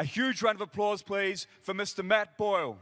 A huge round of applause, please, for Mr. Matt Boyle.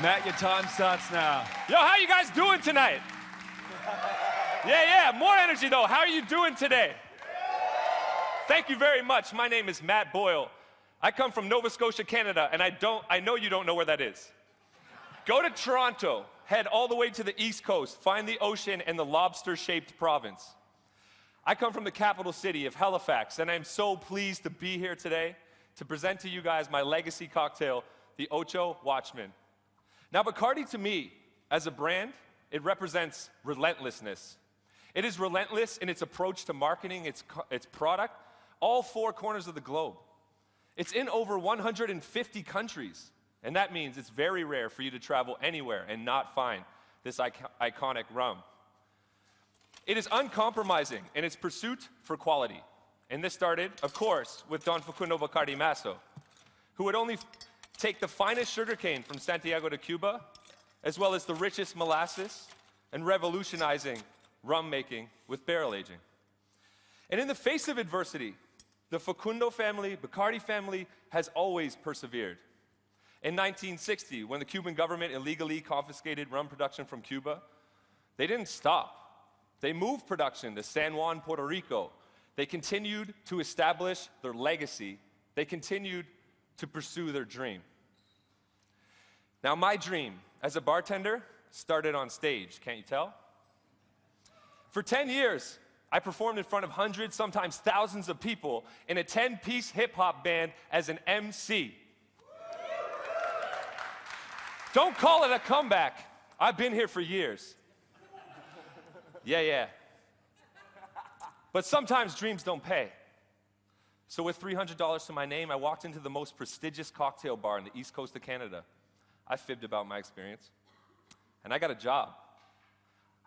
Matt, your time starts now. Yo, how you guys doing tonight? Yeah, more energy though. How are you doing today? Thank you very much. My name is Matt Boyle. I come from Nova Scotia, Canada, and I know you don't know where that is. Go to Toronto, head all the way to the East Coast, find the ocean and the lobster-shaped province. I come from the capital city of Halifax, and I'm so pleased to be here today to present to you guys my legacy cocktail, the Ocho Watchman. Now, Bacardi to me, as a brand, it represents relentlessness. It is relentless in its approach to marketing its product, all four corners of the globe. It's in over 150 countries, and that means it's very rare for you to travel anywhere and not find this iconic rum. It is uncompromising in its pursuit for quality, and this started, of course, with Don Facundo Bacardi Masso, who would only take the finest sugarcane from Santiago de Cuba, as well as the richest molasses, and revolutionizing rum making with barrel aging. And in the face of adversity, the Facundo family, Bacardi family, has always persevered. In 1960, when the Cuban government illegally confiscated rum production from Cuba, they didn't stop. They moved production to San Juan, Puerto Rico. They continued to establish their legacy. They continued to pursue their dream. Now, my dream as a bartender started on stage, can't you tell? For 10 years, I performed in front of hundreds, sometimes thousands of people in a 10-piece hip-hop band as an MC. Don't call it a comeback. I've been here for years. Yeah. But sometimes dreams don't pay. So with $300 to my name, I walked into the most prestigious cocktail bar in the East Coast of Canada. I fibbed about my experience, and I got a job.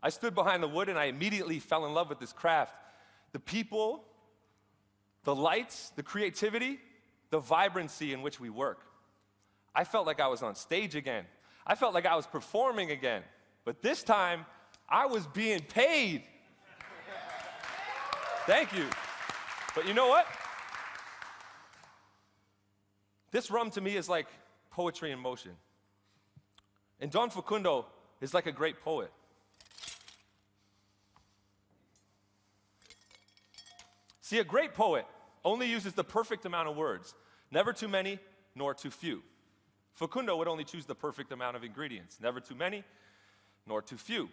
I stood behind the wood, and I immediately fell in love with this craft. The people, the lights, the creativity, the vibrancy in which we work. I felt like I was on stage again. I felt like I was performing again. But this time, I was being paid. Thank you. But you know what? This rum to me is like poetry in motion. And Don Facundo is like a great poet. See, a great poet only uses the perfect amount of words. Never too many, nor too few. Facundo would only choose the perfect amount of ingredients, never too many, nor too few.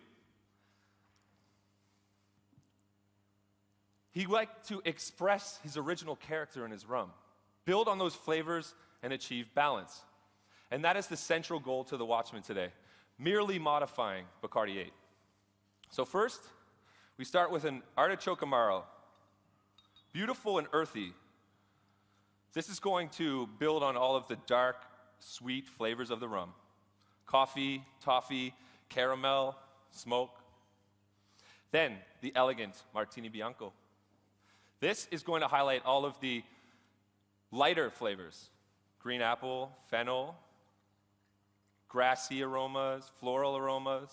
He liked to express his original character in his rum, build on those flavors, and achieve balance. And that is the central goal to the Watchman today, merely modifying Bacardi 8. So first, we start with an artichoke amaro, beautiful and earthy. This is going to build on all of the dark, sweet flavors of the rum. Coffee, toffee, caramel, smoke. Then, the elegant Martini Bianco. This is going to highlight all of the lighter flavors. Green apple, fennel, grassy aromas, floral aromas.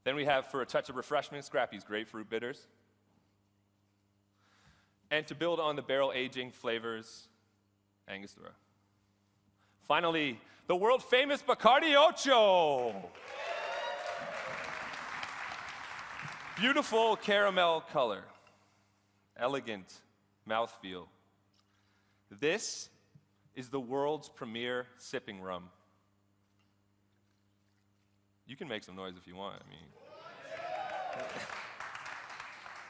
Then we have, for a touch of refreshment, Scrappy's grapefruit bitters. And to build on the barrel aging flavors, Angostura. Finally, the world famous Bacardi Ocho. Beautiful caramel color, elegant mouthfeel. This is the world's premier sipping rum. You can make some noise if you want. I mean,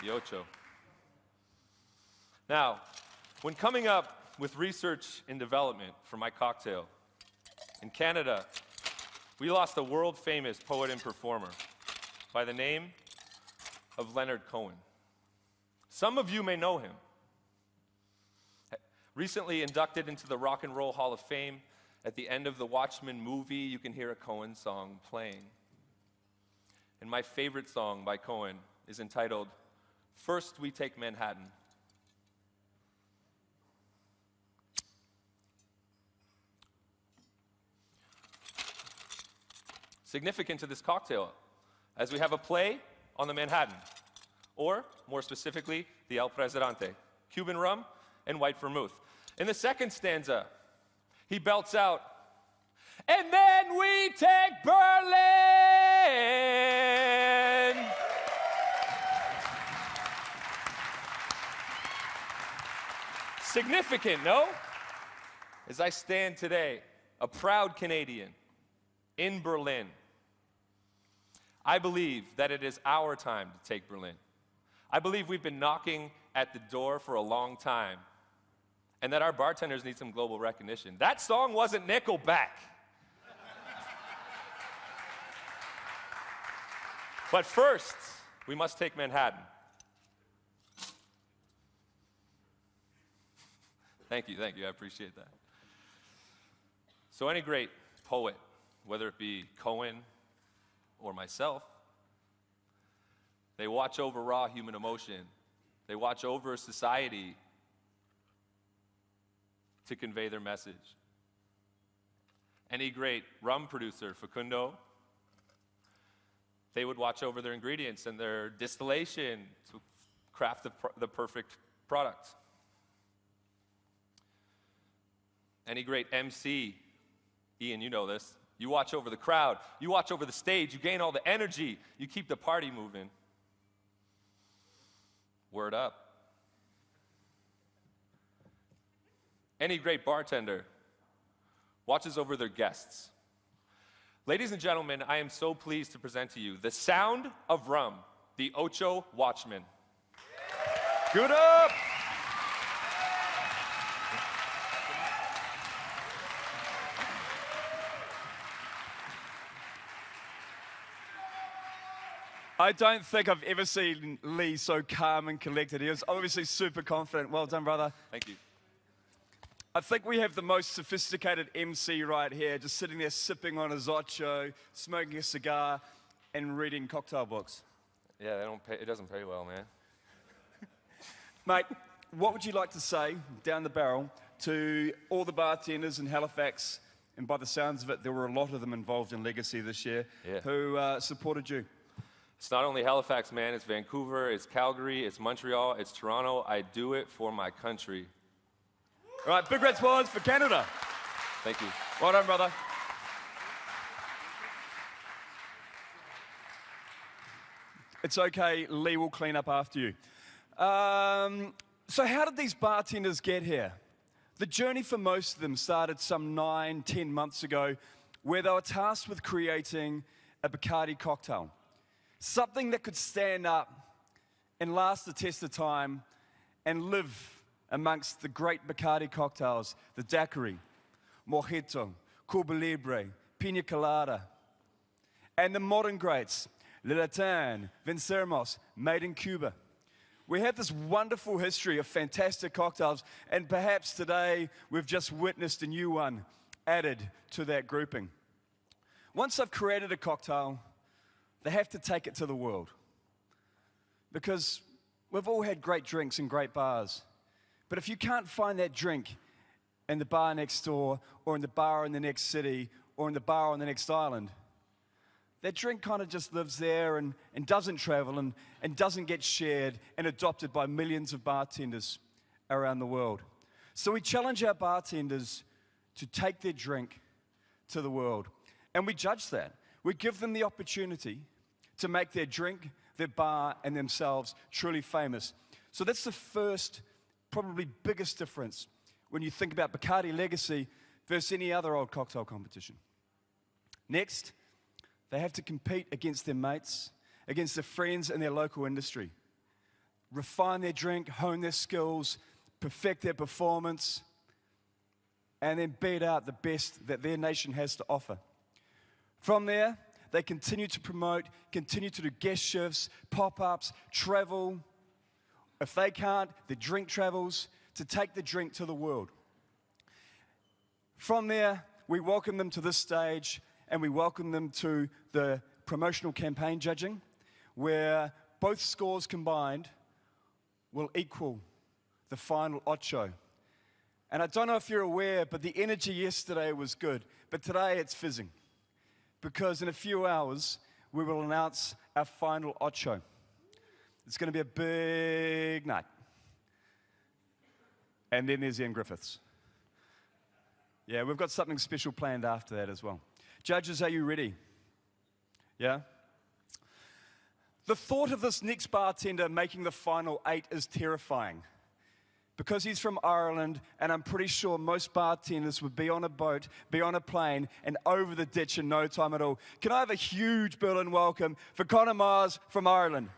the Ocho. Now, when coming up with research and development for my cocktail, in Canada, we lost a world-famous poet and performer by the name of Leonard Cohen. Some of you may know him. Recently inducted into the Rock and Roll Hall of Fame, at the end of the Watchmen movie, you can hear a Cohen song playing. And my favorite song by Cohen is entitled, "First We Take Manhattan." Significant to this cocktail, as we have a play on the Manhattan, or more specifically, the El Presidente, Cuban rum and white vermouth. In the second stanza, he belts out, "And then we take Berlin." Significant, no? As I stand today, a proud Canadian in Berlin, I believe that it is our time to take Berlin. I believe we've been knocking at the door for a long time, and that our bartenders need some global recognition. That song wasn't Nickelback. But first, we must take Manhattan. Thank you, I appreciate that. So any great poet, whether it be Cohen or myself, they watch over raw human emotion. They watch over society to convey their message. Any great rum producer, Facundo, they would watch over their ingredients and their distillation to craft the perfect product. Any great MC, Ian, you know this, you watch over the crowd, you watch over the stage, you gain all the energy, you keep the party moving. Word up. Any great bartender watches over their guests. Ladies and gentlemen, I am so pleased to present to you the sound of rum, the Ocho Watchman. Good up! I don't think I've ever seen Lee so calm and collected. He was obviously super confident. Well done, brother. Thank you. I think we have the most sophisticated MC right here, just sitting there sipping on his Ocho, smoking a cigar, and reading cocktail books. Yeah, it doesn't pay well, man. Mate, what would you like to say, down the barrel, to all the bartenders in Halifax, and by the sounds of it, there were a lot of them involved in Legacy this year, who supported you? It's not only Halifax, man. It's Vancouver, it's Calgary, it's Montreal, it's Toronto. I do it for my country. All right, big red applause for Canada. Thank you. Well done, brother. It's okay, Lee will clean up after you. So how did these bartenders get here? The journey for most of them started some 9-10 months ago, where they were tasked with creating a Bacardi cocktail. Something that could stand up and last the test of time and live amongst the great Bacardi cocktails, the daiquiri, mojito, Cuba Libre, pina colada, and the modern greats, Le Latin, Venceremos, made in Cuba. We have this wonderful history of fantastic cocktails, and perhaps today we've just witnessed a new one added to that grouping. Once they've created a cocktail, they have to take it to the world. Because we've all had great drinks in great bars, but if you can't find that drink in the bar next door, or in the bar in the next city, or in the bar on the next island, that drink kind of just lives there and doesn't travel and doesn't get shared and adopted by millions of bartenders around the world. So we challenge our bartenders to take their drink to the world. And we judge that. We give them the opportunity to make their drink, their bar, and themselves truly famous. So that's the first, probably biggest difference when you think about BACARDÍ Legacy versus any other old cocktail competition. Next, they have to compete against their mates, against their friends in their local industry. Refine their drink, hone their skills, perfect their performance, and then beat out the best that their nation has to offer. From there, they continue to promote, continue to do guest shifts, pop-ups, travel. If they can't, the drink travels to take the drink to the world. From there, we welcome them to this stage, and we welcome them to the promotional campaign judging, where both scores combined will equal the final ocho. And I don't know if you're aware, but the energy yesterday was good, but today it's fizzing. Because in a few hours, we will announce our final ocho. It's going to be a big night. And then there's Ian Griffiths. Yeah, we've got something special planned after that as well. Judges, are you ready? Yeah? The thought of this next bartender making the final 8 is terrifying. Because he's from Ireland, and I'm pretty sure most bartenders would be on a boat, be on a plane, and over the ditch in no time at all. Can I have a huge Berlin welcome for Conor Myers from Ireland?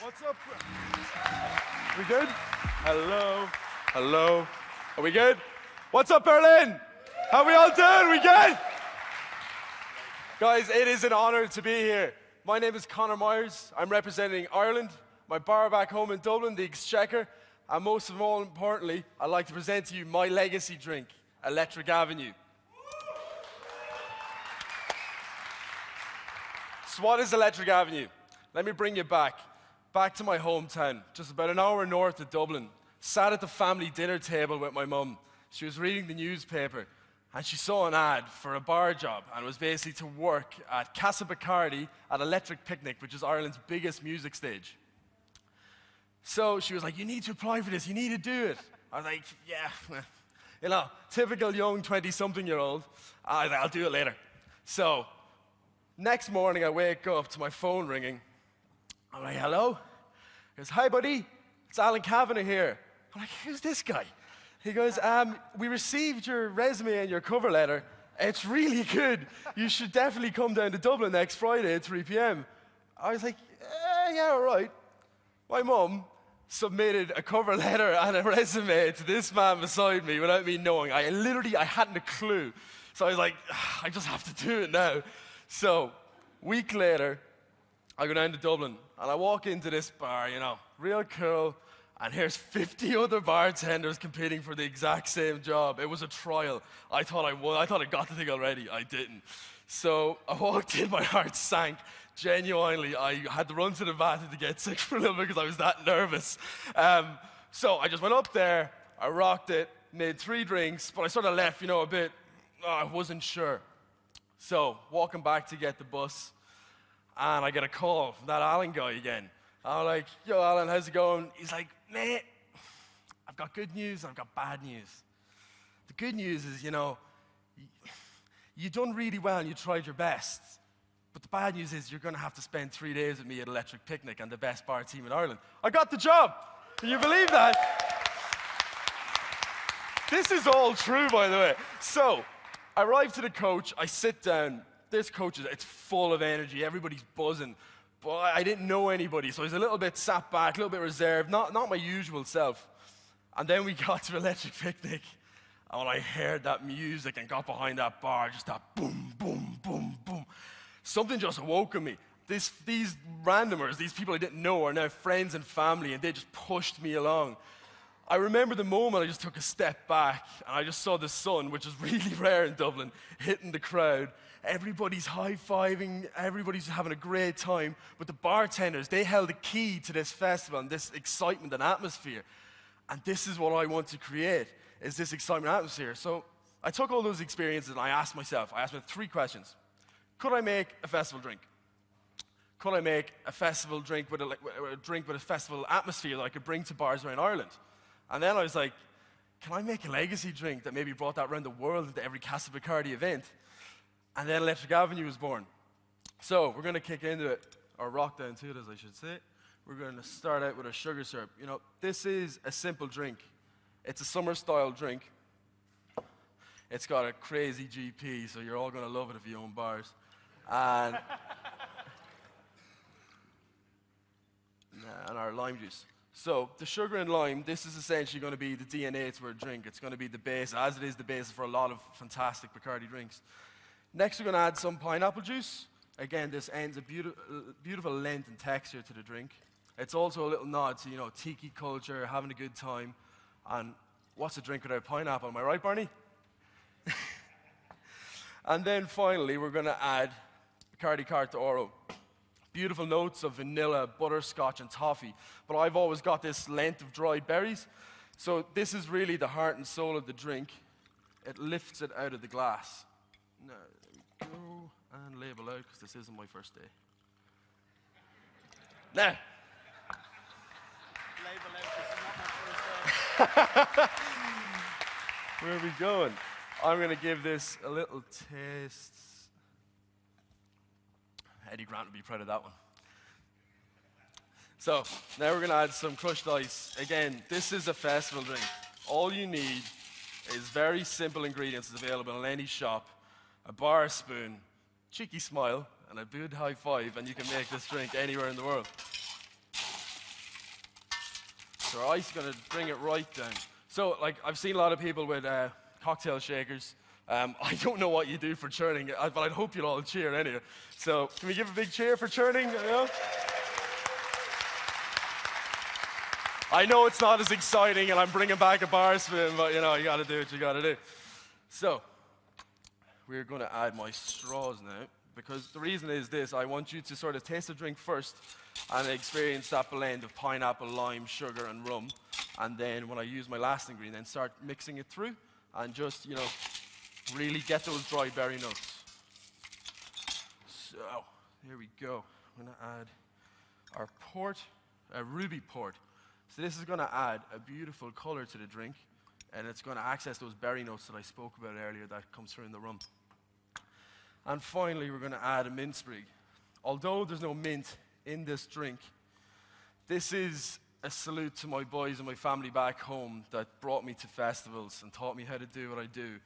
What's up? We good? Hello. Hello. Are we good? What's up, Berlin? How we all doing? We good? Guys, it is an honor to be here. My name is Conor Myers. I'm representing Ireland. my bar back home in Dublin, the Exchequer, and most of all importantly, I'd like to present to you my legacy drink, Electric Avenue. So what is Electric Avenue? Let me bring you back to my hometown, just about an hour north of Dublin. Sat at the family dinner table with my mum. She was reading the newspaper, and she saw an ad for a bar job, and it was basically to work at Casa BACARDÍ at Electric Picnic, which is Ireland's biggest music stage. So she was like, you need to apply for this, you need to do it. I was like, yeah, you know, typical young 20-something-year-old. I was like, I'll do it later. So next morning, I wake up to my phone ringing. I'm like, hello? He goes, hi, buddy. It's Alan Kavanagh here. I'm like, who's this guy? He goes, we received your resume and your cover letter. It's really good. You should definitely come down to Dublin next Friday at 3 p.m. I was like, yeah, all right. My mum submitted a cover letter and a resume to this man beside me without me knowing. I hadn't a clue. So I was like, I just have to do it now. So, week later, I go down to Dublin, and I walk into this bar, you know, real cool, and here's 50 other bartenders competing for the exact same job. It was a trial. I thought I won. I thought I got the thing already. I didn't. So I walked in, my heart sank. Genuinely, I had to run to the bathroom to get sick for a little bit because I was that nervous. So I just went up there, I rocked it, made 3 drinks, but I sort of left, you know, a bit, I wasn't sure. So, walking back to get the bus, and I get a call from that Alan guy again. I'm like, yo, Alan, how's it going? He's like, mate, I've got good news, I've got bad news. The good news is, you know, you've done really well and you tried your best. But the bad news is you're going to have to spend 3 days with me at Electric Picnic and the best bar team in Ireland. I got the job. Can you believe that? This is all true, by the way. So, I arrive to the coach, I sit down. This coach, it's full of energy, everybody's buzzing. But I didn't know anybody, so I was a little bit sat back, a little bit reserved, not my usual self. And then we got to Electric Picnic, and when I heard that music and got behind that bar, just that boom, boom, boom, boom, something just awoke in me. These randomers, these people I didn't know, are now friends and family, and they just pushed me along. I remember the moment I just took a step back and I just saw the sun, which is really rare in Dublin, hitting the crowd. Everybody's high-fiving, everybody's having a great time. But the bartenders, they held the key to this festival and this excitement and atmosphere. And this is what I want to create, is this excitement and atmosphere. So I took all those experiences and I asked myself 3 questions. Could I make a festival drink? Could I make a festival drink with a festival atmosphere that I could bring to bars around Ireland? And then I was like, can I make a legacy drink that maybe brought that around the world into every Casa BACARDÍ event? And then Electric Avenue was born. So we're going to kick into it, or rock down to it, as I should say. We're going to start out with a sugar syrup. You know, this is a simple drink. It's a summer-style drink. It's got a crazy GP, so you're all going to love it if you own bars. And, and our lime juice. So the sugar and lime, this is essentially going to be the DNA to our drink. It's going to be the base, as it is the basis for a lot of fantastic Bacardi drinks. Next, we're going to add some pineapple juice. Again, this adds a beautiful length and texture to the drink. It's also a little nod to, you know, tiki culture, having a good time. And what's a drink without pineapple? Am I right, Barney? And then finally, we're going to add Bacardi Carte Oro. Beautiful notes of vanilla, butterscotch, and toffee. But I've always got this length of dried berries. So this is really the heart and soul of the drink. It lifts it out of the glass. Now, there we go. And label out, because this isn't my first day. Now. Label out, this is not my first day. Where are we going? I'm going to give this a little taste. Eddie Grant would be proud of that one. So, now we're going to add some crushed ice. Again, this is a festival drink. All you need is very simple ingredients available in any shop. A bar spoon, cheeky smile, and a good high five, and you can make this drink anywhere in the world. So our ice is going to bring it right down. So, like, I've seen a lot of people with cocktail shakers. I don't know what you do for churning, but I hope you'll all cheer anyway. So, can we give a big cheer for churning? You know? I know it's not as exciting, and I'm bringing back a bar spoon, but you know, you gotta do what you gotta do. So, we're gonna add my straws now, because the reason is this: I want you to sort of taste the drink first and experience that blend of pineapple, lime, sugar, and rum. And then when I use my last ingredient, then start mixing it through and just, you know, really get those dry berry notes. So, here we go. I'm gonna add our port, a ruby port. So this is gonna add a beautiful color to the drink, and it's gonna access those berry notes that I spoke about earlier that comes through in the rum. And finally, we're gonna add a mint sprig. Although there's no mint in this drink, this is a salute to my boys and my family back home that brought me to festivals and taught me how to do what I do.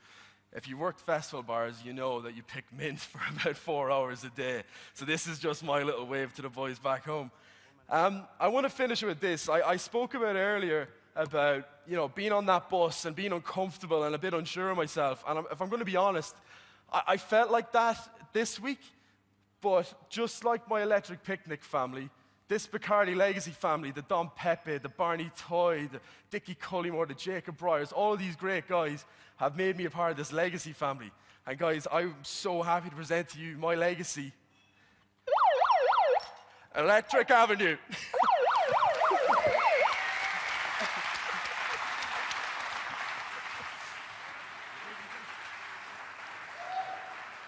If you worked festival bars, you know that you pick mint for about 4 hours a day. So this is just my little wave to the boys back home. I want to finish with this. I spoke about earlier about, you know, being on that bus and being uncomfortable and a bit unsure of myself. And if I'm going to be honest, I felt like that this week. But just like my Electric Picnic family, this BACARDÍ Legacy family, the Don Pepe, the Barney Toy, the Dickie Cullymore, the Jacob Bryers, all of these great guys have made me a part of this legacy family. And guys, I'm so happy to present to you my legacy. Electric Avenue.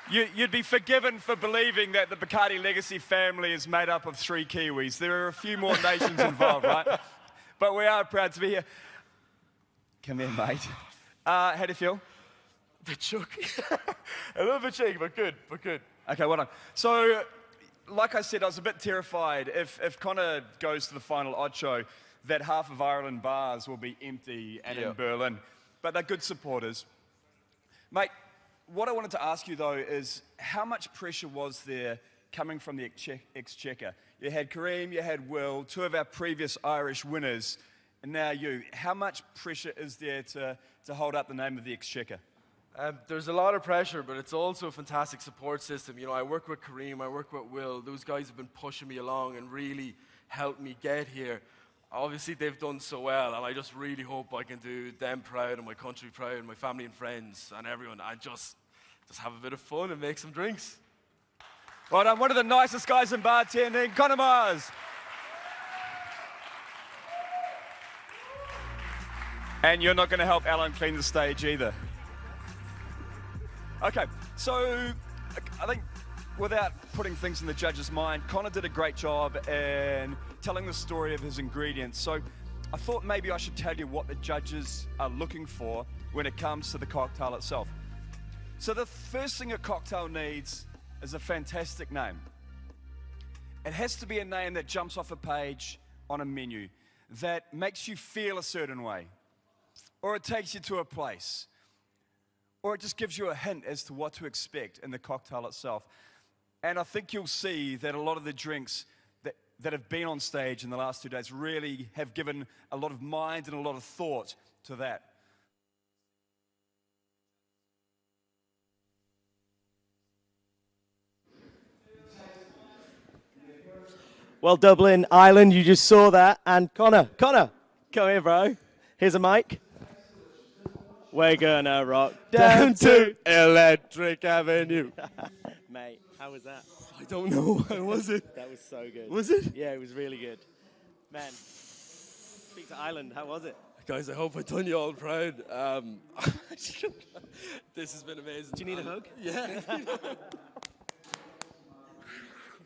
You'd be forgiven for believing that the BACARDÍ Legacy family is made up of 3 Kiwis. There are a few more nations involved, right? But we are proud to be here. Come here, mate. How do you feel? A bit shook. A little bit shaky, but good, but good. Okay, well done. So, like I said, I was a bit terrified if Conor goes to the final odd show that half of Ireland bars will be empty and in Berlin. But they're good supporters. Mate, what I wanted to ask you, though, is how much pressure was there coming from the Exchequer? You had Kareem, you had Will, 2 of our previous Irish winners, and now you. How much pressure is there to hold up the name of the Exchequer? There's a lot of pressure, but it's also a fantastic support system. You know, I work with Kareem, I work with Will. Those guys have been pushing me along and really helped me get here. Obviously, they've done so well, and I just really hope I can do them proud and my country proud and my family and friends and everyone. And just have a bit of fun and make some drinks. Well done. One of the nicest guys in bartending, Conor Myers. And you're not going to help Alan clean the stage either. Okay, so I think without putting things in the judge's mind, Conor did a great job in telling the story of his ingredients. So I thought maybe I should tell you what the judges are looking for when it comes to the cocktail itself. So the first thing a cocktail needs is a fantastic name. It has to be a name that jumps off a page on a menu, that makes you feel a certain way, or it takes you to a place, or it just gives you a hint as to what to expect in the cocktail itself. And I think you'll see that a lot of the drinks that have been on stage in the last 2 days really have given a lot of mind and a lot of thought to that. Well, Dublin, Ireland, you just saw that. And Conor, come here, bro. Here's a mic. We're gonna rock down to Electric Avenue. Mate, how was that? I don't know. How was it? That was so good. Was it? Yeah, it was really good. Man, speak to Ireland. How was it? Guys, I hope I've done you all proud. This has been amazing. Do you need a hug? Yeah.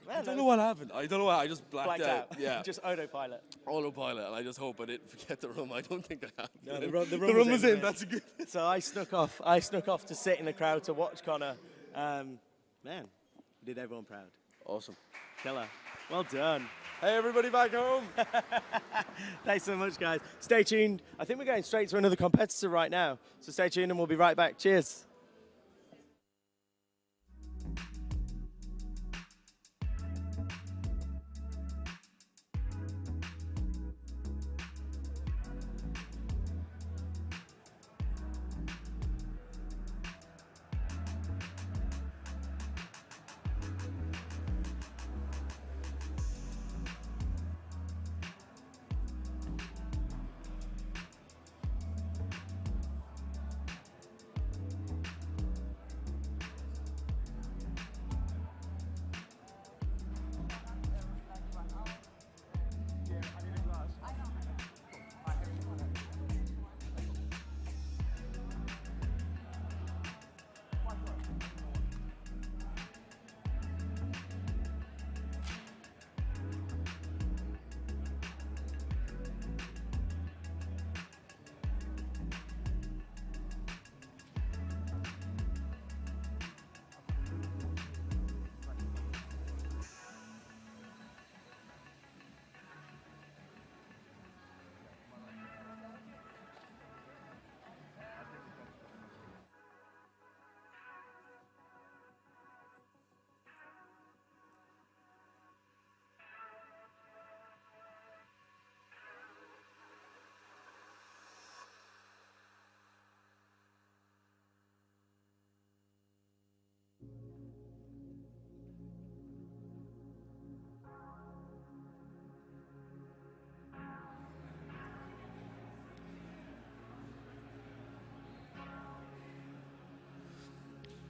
Man, I don't know what happened. I don't know why. I just blacked out. Yeah. Just autopilot. Autopilot, and I just hope I didn't forget the rum. I don't think I have. No, the rum was in. mate. That's good. So I snuck off to sit in the crowd to watch Conor. Man, did everyone proud. Awesome. Killer. Well done. Hey, everybody back home. Thanks so much, guys. Stay tuned. I think we're going straight to another competitor right now. So stay tuned and we'll be right back. Cheers.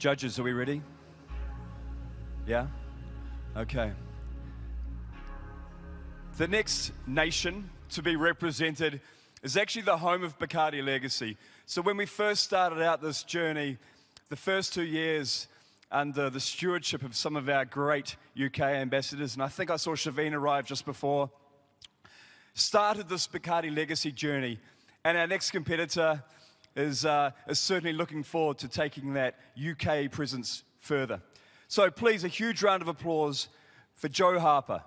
Judges, are we ready? Yeah? Okay. The next nation to be represented is actually the home of BACARDÍ Legacy. So when we first started out this journey, the first 2 years under the stewardship of some of our great UK ambassadors, and I think I saw Shavine arrive just before, started this BACARDÍ Legacy journey. And our next competitor is certainly looking forward to taking that UK presence further. So please, a huge round of applause for Joe Harper.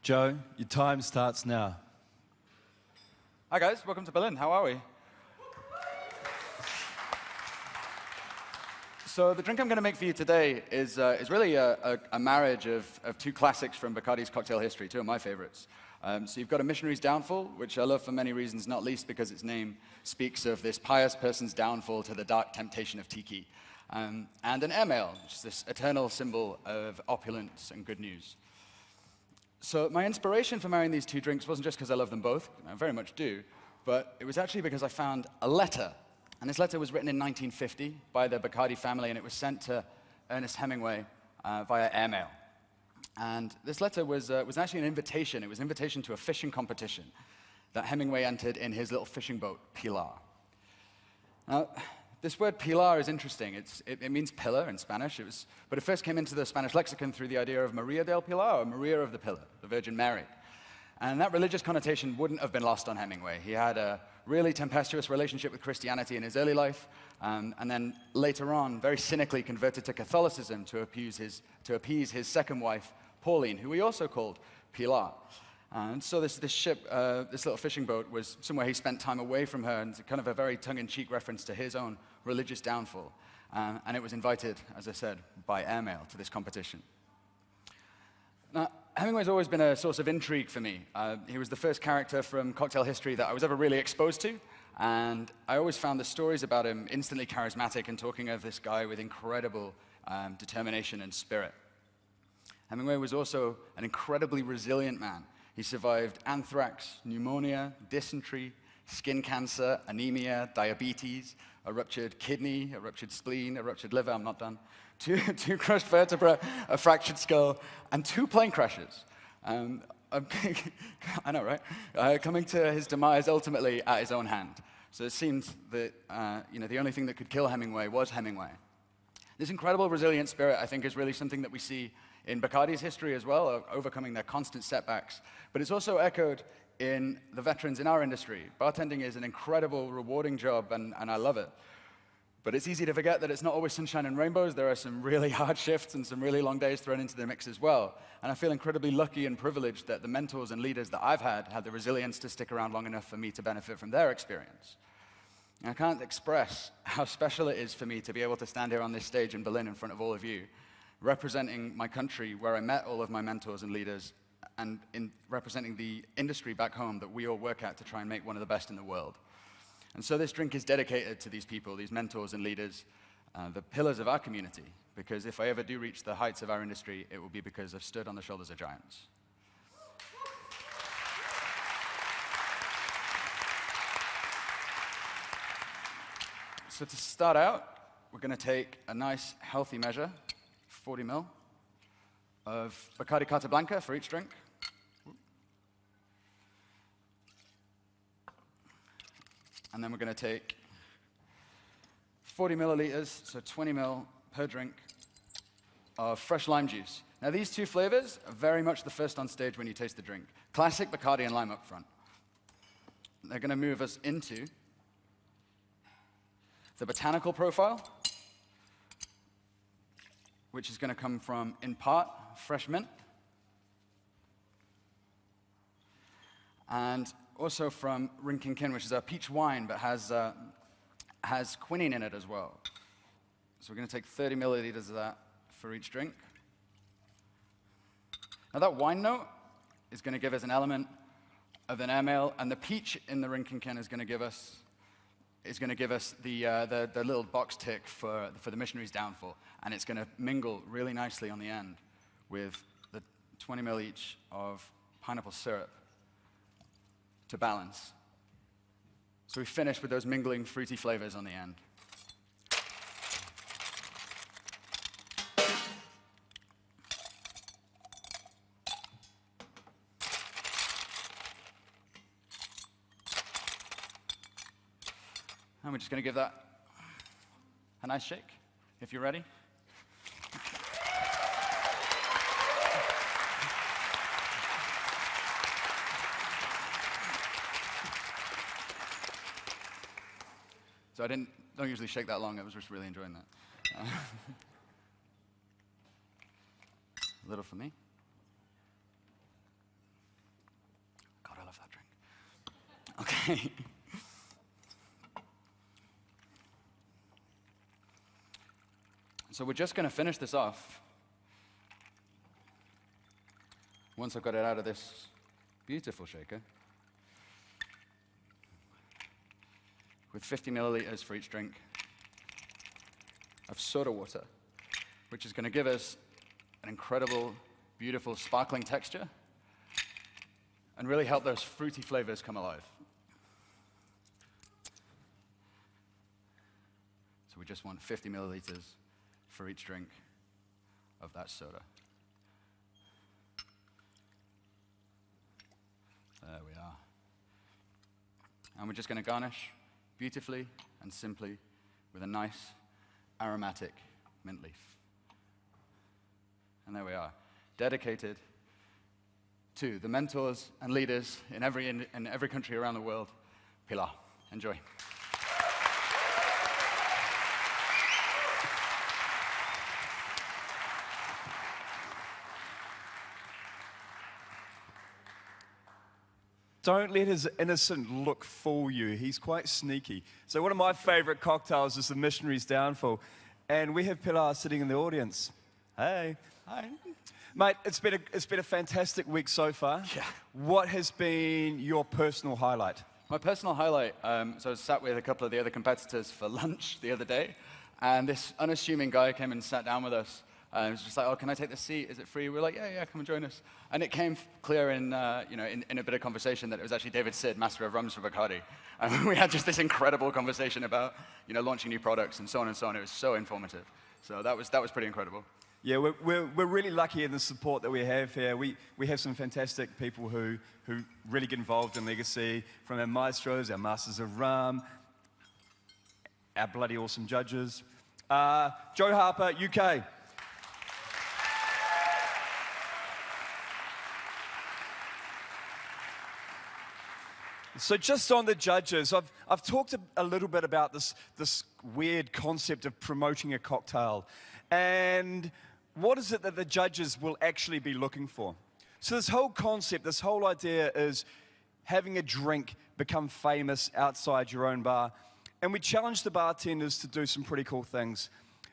Joe, your time starts now. Hi guys, welcome to Berlin. How are we? So the drink I'm going to make for you today is really a marriage of two classics from Bacardi's cocktail history, two of my favorites. So you've got a missionary's downfall, which I love for many reasons, not least because its name speaks of this pious person's downfall to the dark temptation of tiki. And an air mail, which is this eternal symbol of opulence and good news. So my inspiration for marrying these two drinks wasn't just because I love them both, I very much do, but it was actually because I found a letter. And this letter was written in 1950 by the Bacardi family, and it was sent to Ernest Hemingway via airmail. And this letter was actually an invitation. It was an invitation to a fishing competition that Hemingway entered in his little fishing boat, Pilar. Now, this word pilar is interesting. It means pillar in Spanish, but it first came into the Spanish lexicon through the idea of Maria del Pilar, or Maria of the Pillar, the Virgin Mary. And that religious connotation wouldn't have been lost on Hemingway. He had a really tempestuous relationship with Christianity in his early life, and then later on, very cynically converted to Catholicism to appease his second wife, Pauline, who he also called Pilar. And so this ship, this little fishing boat, was somewhere he spent time away from her, and it's kind of a very tongue-in-cheek reference to his own religious downfall. And it was invited, as I said, by airmail to this competition. Now, Hemingway's always been a source of intrigue for me. He was the first character from cocktail history that I was ever really exposed to, and I always found the stories about him instantly charismatic and talking of this guy with incredible determination and spirit. Hemingway was also an incredibly resilient man. He survived anthrax, pneumonia, dysentery, skin cancer, anemia, diabetes, a ruptured kidney, a ruptured spleen, a ruptured liver, I'm not done, two crushed vertebrae, a fractured skull, and 2 plane crashes. I know, right? Coming to his demise ultimately at his own hand. So it seems that the only thing that could kill Hemingway was Hemingway. This incredible resilient spirit, I think, is really something that we see in Bacardi's history as well, of overcoming their constant setbacks. But it's also echoed in the veterans in our industry. Bartending is an incredible, rewarding job, and I love it. But it's easy to forget that it's not always sunshine and rainbows. There are some really hard shifts and some really long days thrown into the mix as well. And I feel incredibly lucky and privileged that the mentors and leaders that I've had the resilience to stick around long enough for me to benefit from their experience. And I can't express how special it is for me to be able to stand here on this stage in Berlin in front of all of you, representing my country where I met all of my mentors and leaders, and in representing the industry back home that we all work at to try and make one of the best in the world. And so this drink is dedicated to these people, these mentors and leaders, the pillars of our community, because if I ever do reach the heights of our industry, it will be because I've stood on the shoulders of giants. So to start out, we're going to take a nice, healthy measure, 40 ml, of Bacardi Carta Blanca for each drink. And then we're going to take 40 milliliters, so 20 ml per drink, of fresh lime juice. Now, these two flavors are very much the first on stage when you taste the drink. Classic Bacardi and lime up front. They're going to move us into the botanical profile, which is going to come from, in part, fresh mint, and also from Rinkinkin, which is a peach wine, but has quinine in it as well. So we're going to take 30 milliliters of that for each drink. Now that wine note is going to give us an element of an air mail, and the peach in the Rinkinkin is going to give us the little box tick for the missionary's downfall, and it's going to mingle really nicely on the end with the 20 ml each of pineapple syrup to balance. So we finish with those mingling fruity flavors on the end. And we're just going to give that a nice shake, if you're ready. So I don't usually shake that long. I was just really enjoying that. A little for me. God, I love that drink. Okay. So we're just going to finish this off. Once I've got it out of this beautiful shaker, with 50 milliliters for each drink of soda water, which is going to give us an incredible, beautiful, sparkling texture and really help those fruity flavors come alive. So we just want 50 milliliters for each drink of that soda. There we are. And we're just going to garnish beautifully and simply with a nice aromatic mint leaf. And there we are, dedicated to the mentors and leaders in every country around the world. Pilar, enjoy. Don't let his innocent look fool you. He's quite sneaky. So one of my favorite cocktails is the Missionary's Downfall. And we have Pilar sitting in the audience. Hey. Hi. Mate, it's been a fantastic week so far. Yeah. What has been your personal highlight? My personal highlight, so I was sat with a couple of the other competitors for lunch the other day, and this unassuming guy came and sat down with us. He was just like, oh, can I take this seat? Is it free? We're like, yeah, come and join us. And it came clear in a bit of conversation that it was actually David Sid, Master of Rums for Bacardi. And we had just this incredible conversation about, launching new products and so on and so on. It was so informative. So that was pretty incredible. Yeah, we're really lucky in the support that we have here. We have some fantastic people who really get involved in Legacy, from our maestros, our masters of rum, our bloody awesome judges. Joe Harper, UK. So just on the judges, I've talked a little bit about this weird concept of promoting a cocktail. And what is it that the judges will actually be looking for? So this whole concept, this whole idea is having a drink become famous outside your own bar. And we challenge the bartenders to do some pretty cool things.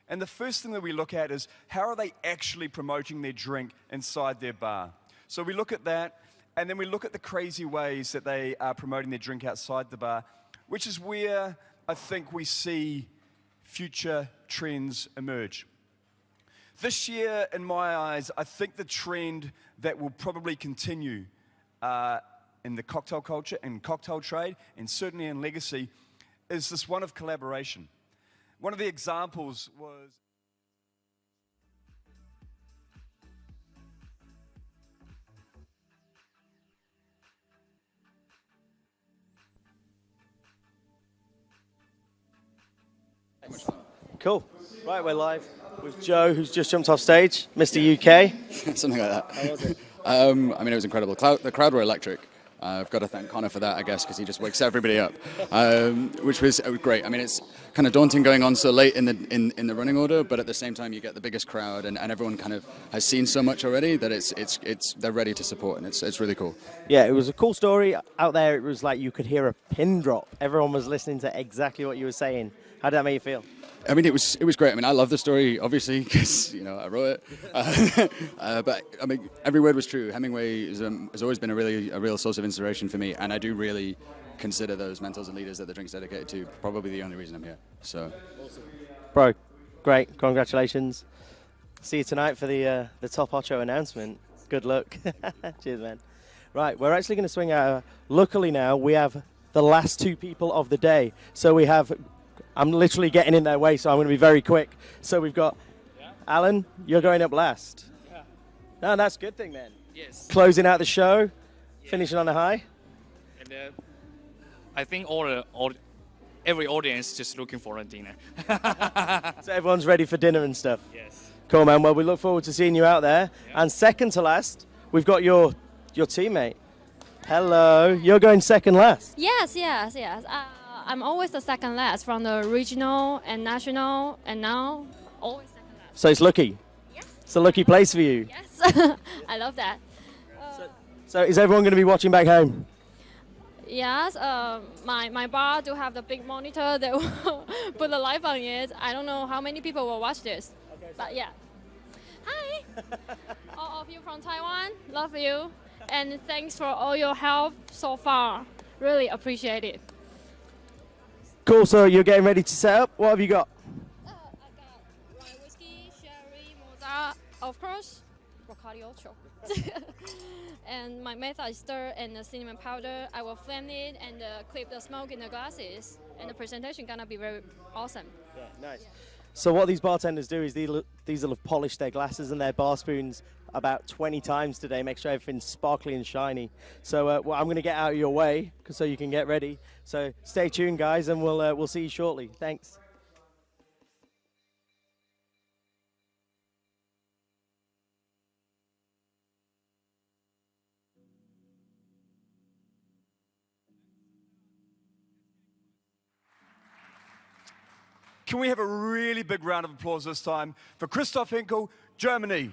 And the first thing that we look at is how are they actually promoting their drink inside their bar? So we look at that. And then we look at the crazy ways that they are promoting their drink outside the bar, which is where I think we see future trends emerge. This year, in my eyes, I think the trend that will probably continue in the cocktail culture and cocktail trade, and certainly in Legacy, is this one of collaboration. One of the examples was... Cool. Right, we're live with Joe, who's just jumped off stage, Mr. UK. Something like that. How was it? I mean, it was incredible. The crowd were electric. I've got to thank Conor for that, I guess, because he just wakes everybody up, which was great. I mean, it's kind of daunting going on so late in the running order, but at the same time, you get the biggest crowd, and everyone kind of has seen so much already that they're ready to support, and it's really cool. Yeah, it was a cool story out there. It was like you could hear a pin drop. Everyone was listening to exactly what you were saying. How did that make you feel? I mean, it was great. I mean, I love the story, obviously, because I wrote it. But I mean, every word was true. Hemingway has always been a real source of inspiration for me, and I do really consider those mentors and leaders that the drink's dedicated to probably the only reason I'm here. So, awesome. Bro, great, congratulations. See you tonight for the Top Ocho announcement. Good luck. Cheers, man. Right, we're actually going to swing out. Luckily now we have the last two people of the day. So we have. I'm literally getting in their way, so I'm going to be very quick. So we've got Alan, you're going up last. Yeah. No, that's a good thing, man. Yes. Closing out the show, finishing on a high. And I think every audience just looking for a dinner. So everyone's ready for dinner and stuff. Yes. Cool, man. Well, we look forward to seeing you out there. Yeah. And second to last, we've got your teammate. Hello. You're going second last. Yes. I'm always the second last from the regional and national, and now always second last. So it's lucky. Yes. It's a lucky place for you. Yes, I love that. So is everyone going to be watching back home? Yes, my bar do have the big monitor that will put the live on it. I don't know how many people will watch this, okay, but yeah. Hi, all of you from Taiwan, love you, and thanks for all your help so far. Really appreciate it. Cool, so you're getting ready to set up. What have you got? I got white whiskey, sherry, Mozart, of course, BACARDÍ Ultra. And my method is stir and the cinnamon powder. I will flame it and clip the smoke in the glasses. And the presentation gonna be very awesome. Yeah, nice. Yeah. So what these bartenders do is these will have polished their glasses and their bar spoons about 20 times today, make sure everything's sparkly and shiny. So well, I'm going to get out of your way so you can get ready. So stay tuned, guys, and we'll see you shortly. Thanks. Can we have a really big round of applause this time for Kristof, Germany?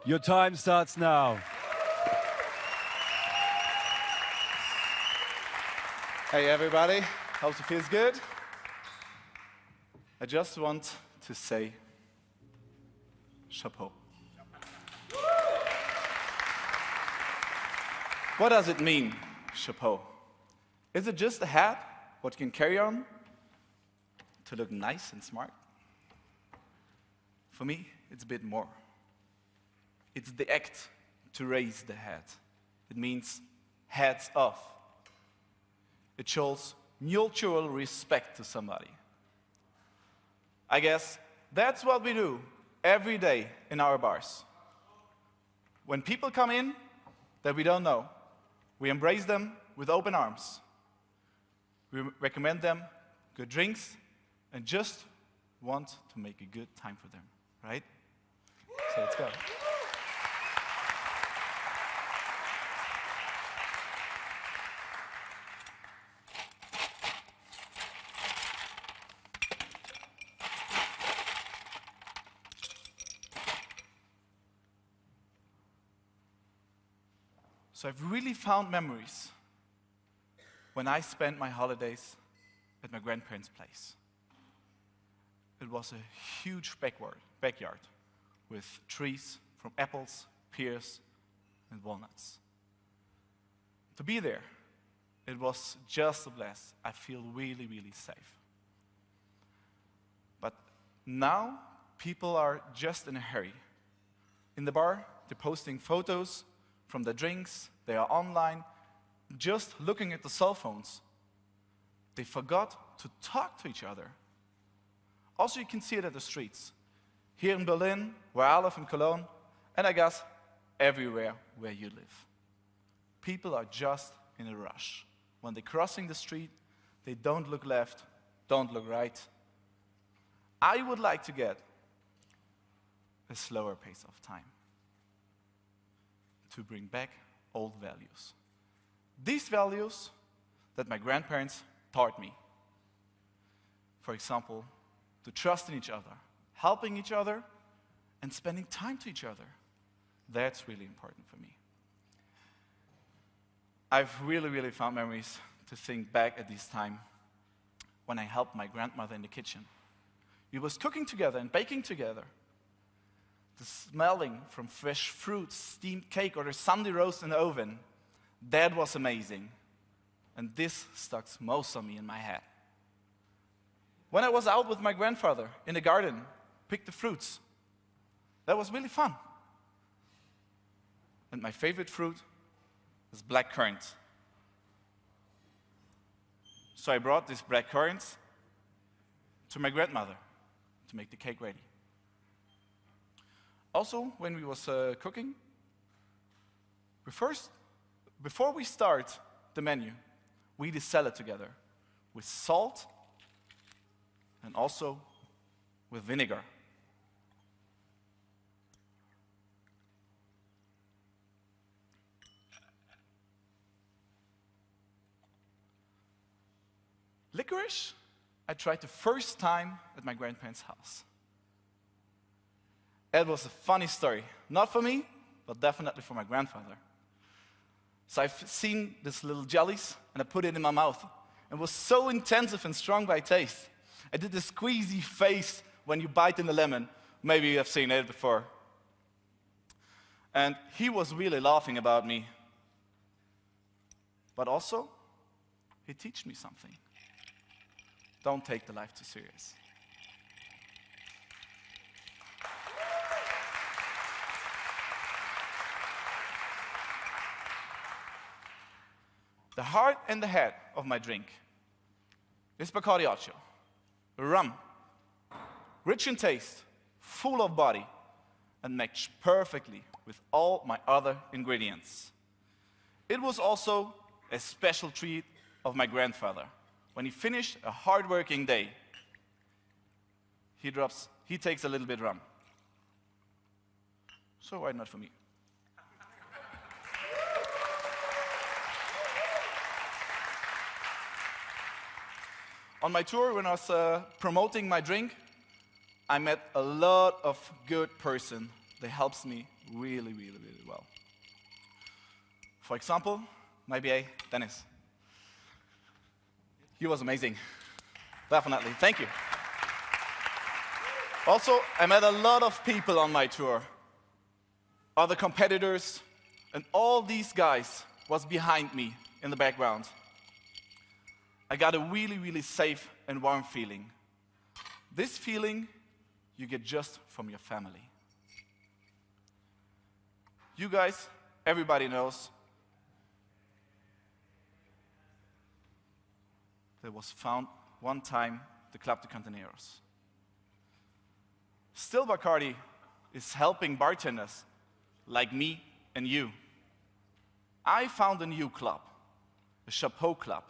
Your time starts now. Hey everybody, hope it feels good. I just want to say chapeau. What does it mean, chapeau? Is it just a hat, what you can carry on to look nice and smart? For me, it's a bit more. It's the act to raise the head. It means heads off. It shows mutual respect to somebody. I guess that's what we do every day in our bars. When people come in that we don't know, we embrace them with open arms. We recommend them good drinks and just want to make a good time for them, right? So let's go. So I've really found memories when I spent my holidays at my grandparents' place. It was a huge backyard with trees from apples, pears, and walnuts. To be there, it was just a blast. I feel really, really safe. But now, people are just in a hurry. In the bar, they're posting photos from the drinks, they are online, just looking at the cell phones. They forgot to talk to each other. Also, you can see it at the streets. Here in Berlin, where I live in Cologne, and I guess everywhere where you live. People are just in a rush. When they're crossing the street, they don't look left, don't look right. I would like to get a slower pace of time to bring back old values. These values that my grandparents taught me. For example, to trust in each other, helping each other, and spending time to each other. That's really important for me. I've really, really found memories to think back at this time when I helped my grandmother in the kitchen. We was cooking together and baking together. The smelling from fresh fruit, steamed cake, or a Sunday roast in the oven, that was amazing. And this stuck most on me in my head. When I was out with my grandfather in the garden, picked the fruits, that was really fun. And my favorite fruit is black currant. So I brought these black currants to my grandmother to make the cake ready. Also, when we was cooking, before we start the menu, we eat a salad together with salt and also with vinegar. Licorice, I tried the first time at my grandparents' house. It was a funny story. Not for me, but definitely for my grandfather. So I've seen these little jellies, and I put it in my mouth. It was so intensive and strong by taste. I did the squeezy face when you bite in the lemon. Maybe you have seen it before. And he was really laughing about me. But also, he taught me something. Don't take the life too serious. The heart and the head of my drink is BACARDÍ rum, rich in taste, full of body, and matched perfectly with all my other ingredients. It was also a special treat of my grandfather. When he finished a hard-working day, he takes a little bit rum. So why not for me? On my tour, when I was promoting my drink, I met a lot of good persons they helps me really, really, really well. For example, my BA, Dennis. He was amazing. Definitely. Thank you. Also, I met a lot of people on my tour. Other competitors, and all these guys was behind me in the background. I got a really, really safe and warm feeling. This feeling you get just from your family. You guys, everybody knows, there was found one time the Club de Cantoneros. Still, Bacardi is helping bartenders like me and you. I found a new club, a Chapeau Club.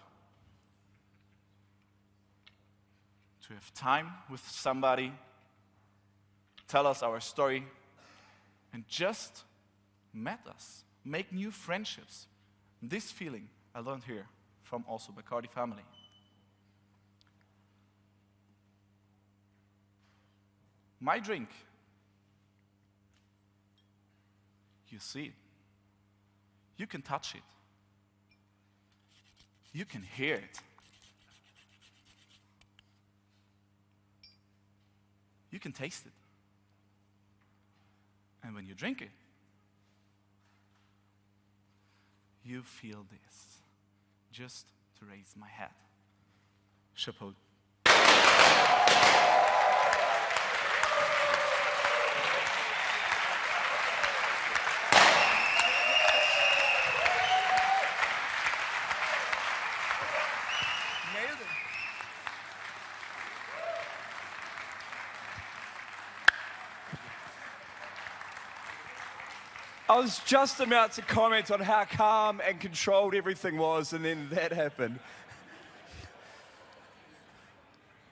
To have time with somebody, tell us our story, and just met us, make new friendships. This feeling I learned here from also Bacardi family. My drink, you see it, you can touch it, you can hear it, you can taste it, and when you drink it, you feel this, just to raise my hat. Chapeau. I was just about to comment on how calm and controlled everything was, and then that happened.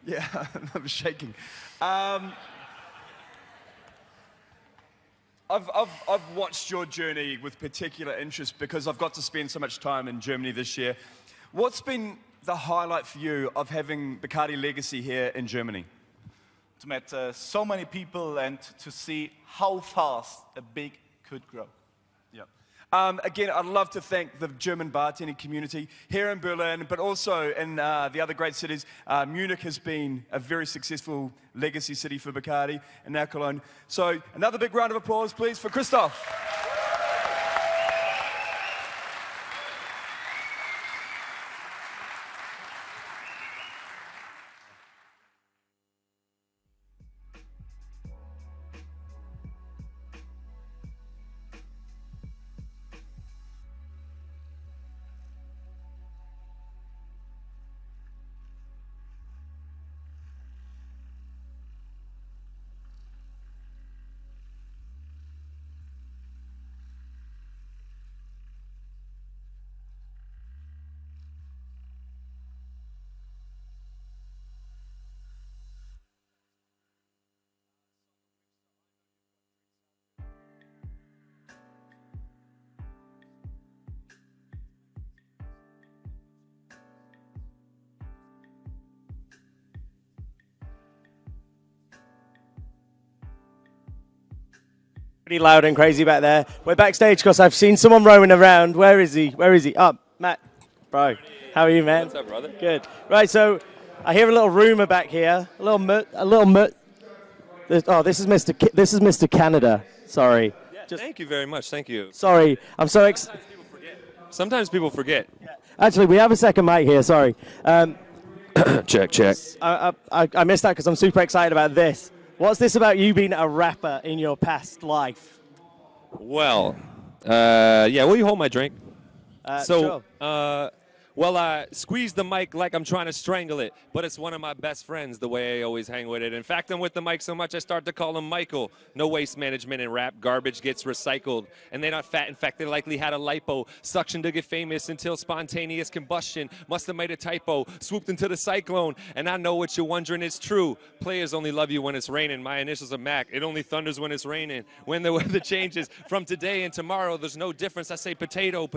Yeah, I'm shaking. I've watched your journey with particular interest because I've got to spend so much time in Germany this year. What's been the highlight for you of having BACARDÍ Legacy here in Germany? To meet so many people and to see how fast a big could grow. Yeah. Again, I'd love to thank the German bartending community here in Berlin, but also in the other great cities. Munich has been a very successful legacy city for Bacardi, and now Cologne. So another big round of applause, please, for Kristof. Pretty loud and crazy back there. We're backstage because I've seen someone roaming around. Where is he? Where is he? Oh, Matt. Bro, how are you, man? What's up, brother? Good. Right, so I hear a little rumor back here. A little oh, this is Mr. Canada. Sorry. Yeah, thank you very much. Thank you. Sorry, I'm so excited. Sometimes people forget. Yeah. Actually, we have a second mic here. Sorry. Check. I missed that because I'm super excited about this. What's this about you being a rapper in your past life? Well, yeah, will you hold my drink? Sure. Well, I squeeze the mic like I'm trying to strangle it, but it's one of my best friends, the way I always hang with it. In fact, I'm with the mic so much I start to call him Michael. No waste management in rap. Garbage gets recycled. And they're not fat. In fact, they likely had a lipo. Suction to get famous until spontaneous combustion. Must have made a typo. Swooped into the cyclone. And I know what you're wondering. It's true. Players only love you when it's raining. My initials are Mac. It only thunders when it's raining. When the weather changes from today and tomorrow, there's no difference. I say potato,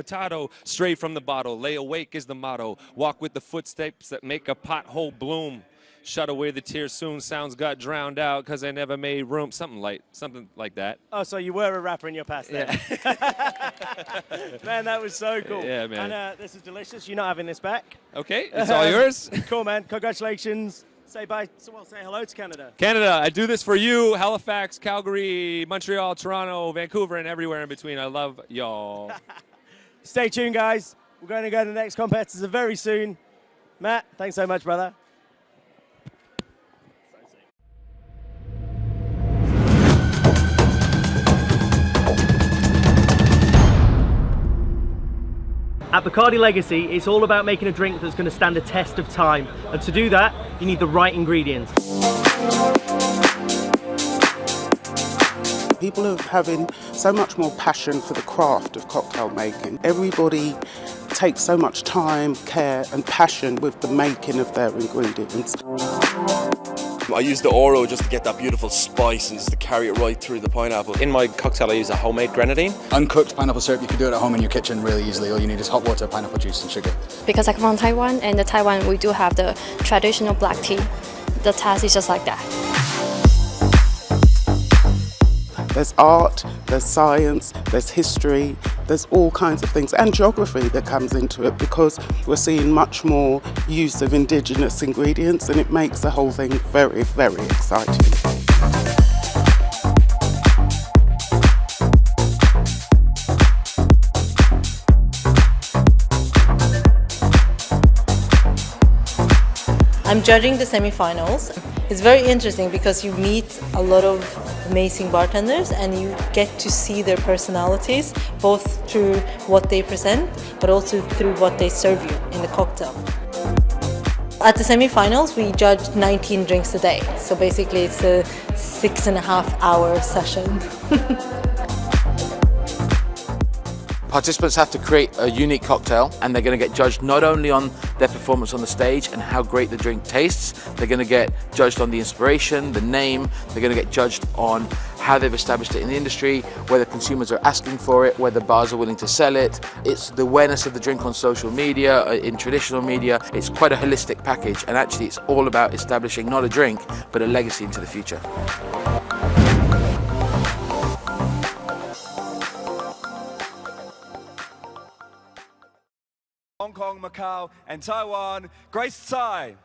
straight from the bottle. Lay awake is the motto. Walk with the footsteps that make a pothole bloom. Shut away the tears soon, sounds got drowned out because I never made room. Something like that. Oh, so you were a rapper in your past then? Yeah. Man, that was so cool. Yeah, man. And this is delicious. You're not having this back. Okay, it's all yours. Cool, man. Congratulations. Say bye. Well, say hello to Canada. Canada, I do this for you. Halifax, Calgary, Montreal, Toronto, Vancouver, and everywhere in between. I love y'all. Stay tuned, guys. We're going to go to the next competitor very soon. Matt, thanks so much, brother. At BACARDÍ Legacy, it's all about making a drink that's going to stand the test of time. And to do that, you need the right ingredients. People are having so much more passion for the craft of cocktail making. Everybody takes so much time, care and passion with the making of their ingredients. I use the Oro just to get that beautiful spice and just to carry it right through the pineapple. In my cocktail I use a homemade grenadine. Uncooked pineapple syrup, you can do it at home in your kitchen really easily. All you need is hot water, pineapple juice and sugar. Because I come from Taiwan, and in Taiwan we do have the traditional black tea. The taste is just like that. There's art, there's science, there's history, there's all kinds of things, and geography that comes into it, because we're seeing much more use of indigenous ingredients, and it makes the whole thing very, very exciting. I'm judging the semi-finals. It's very interesting because you meet a lot of amazing bartenders and you get to see their personalities, both through what they present, but also through what they serve you in the cocktail. At the semi-finals, we judged 19 drinks a day. So basically it's a 6.5-hour session. Participants have to create a unique cocktail, and they're going to get judged not only on their performance on the stage and how great the drink tastes, they're going to get judged on the inspiration, the name, they're going to get judged on how they've established it in the industry, whether consumers are asking for it, whether bars are willing to sell it. It's the awareness of the drink on social media, in traditional media. It's quite a holistic package, and actually it's all about establishing not a drink, but a legacy into the future. Hong Kong, Macau, and Taiwan, Grace Tsai.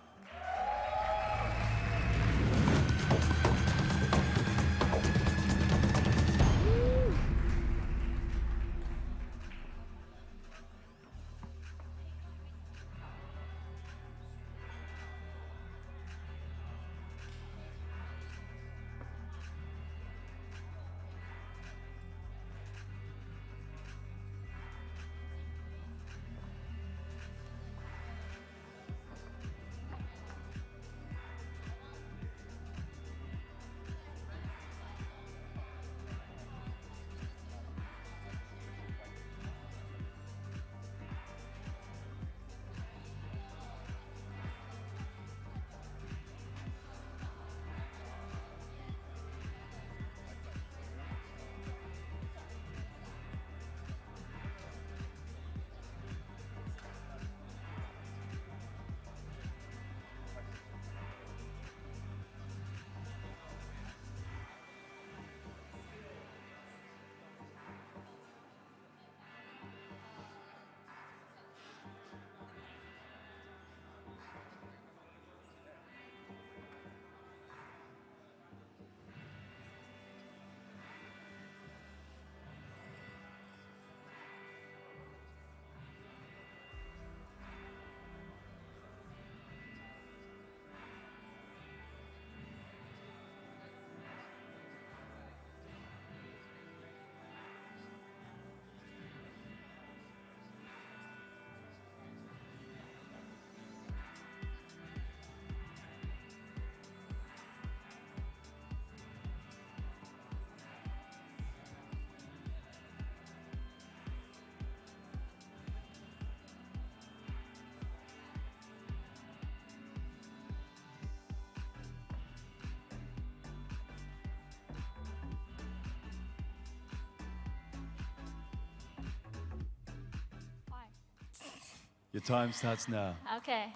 Your time starts now. Okay.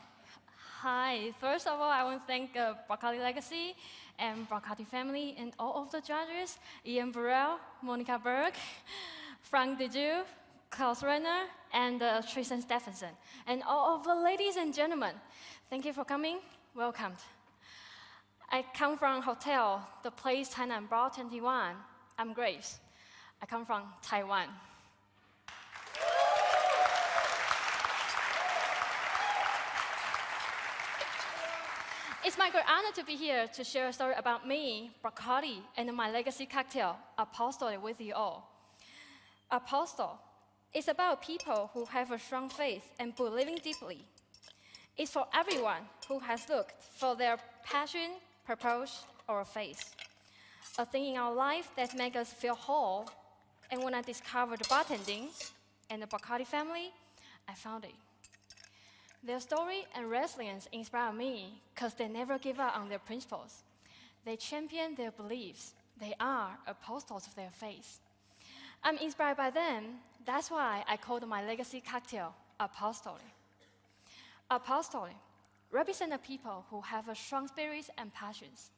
Hi. First of all, I want to thank BACARDÍ Legacy and BACARDÍ family and all of the judges, Ian Burrell, Monica Berg, Frank DeJu, Klaus Renner, and Tristan Stephenson, and all of the ladies and gentlemen. Thank you for coming. Welcome. I come from hotel, the place Tainan Bar 21. I'm Grace. I come from Taiwan. It's my great honor to be here to share a story about me, Bacardi, and my legacy cocktail, Apostle, with you all. Apostle is about people who have a strong faith and believing deeply. It's for everyone who has looked for their passion, purpose, or faith. A thing in our life that makes us feel whole. And when I discovered bartending and the Bacardi family, I found it. Their story and resilience inspire me because they never give up on their principles. They champion their beliefs. They are apostles of their faith. I'm inspired by them. That's why I called my legacy cocktail Apostle. Apostle represent the people who have a strong spirits and passions.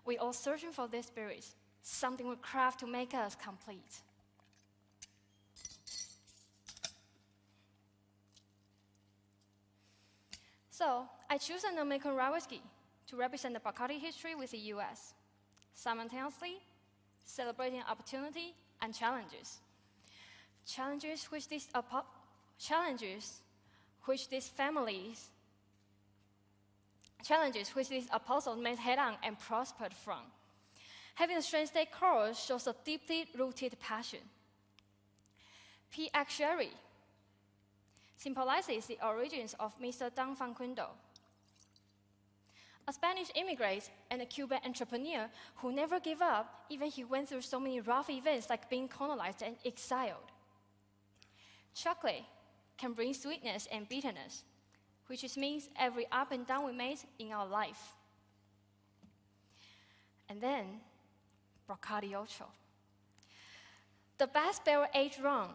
We all searching for these spirits, something we craft to make us complete. So I choose an American rye whiskey to represent the Bacardi history with the US, simultaneously celebrating opportunity and challenges. Challenges which these apostles made head-on and prospered from. Having a strange state course shows a deeply rooted passion. PX Sherry symbolizes the origins of Mr. Don Facundo, a Spanish immigrant and a Cuban entrepreneur who never gave up, even he went through so many rough events like being colonized and exiled. Chocolate can bring sweetness and bitterness, which means every up and down we made in our life. And then, Bacardi Ocho. The best barrel-aged rum,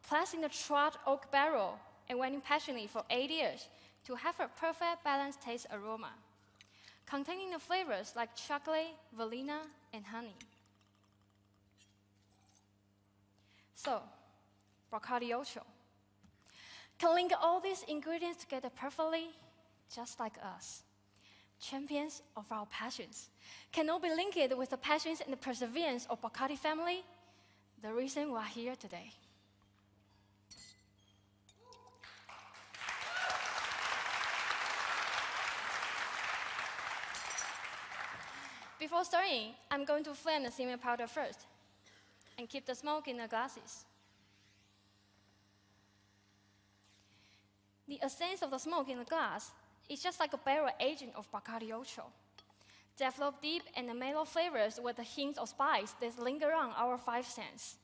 placed in a trot oak barrel and waiting passionately for 8 years to have a perfect balanced taste aroma, containing the flavors like chocolate, vanilla, and honey. So, Bacardi Ocho can link all these ingredients together perfectly, just like us. Champions of our passions can all be linked with the passions and the perseverance of Bacardi family, the reason we're here today. Before starting, I'm going to flame the cinnamon powder first and keep the smoke in the glasses. The essence of the smoke in the glass is just like a barrel aging of Bacardi Ocho. Develop deep and mellow flavors with a hint of spice that linger on our five senses.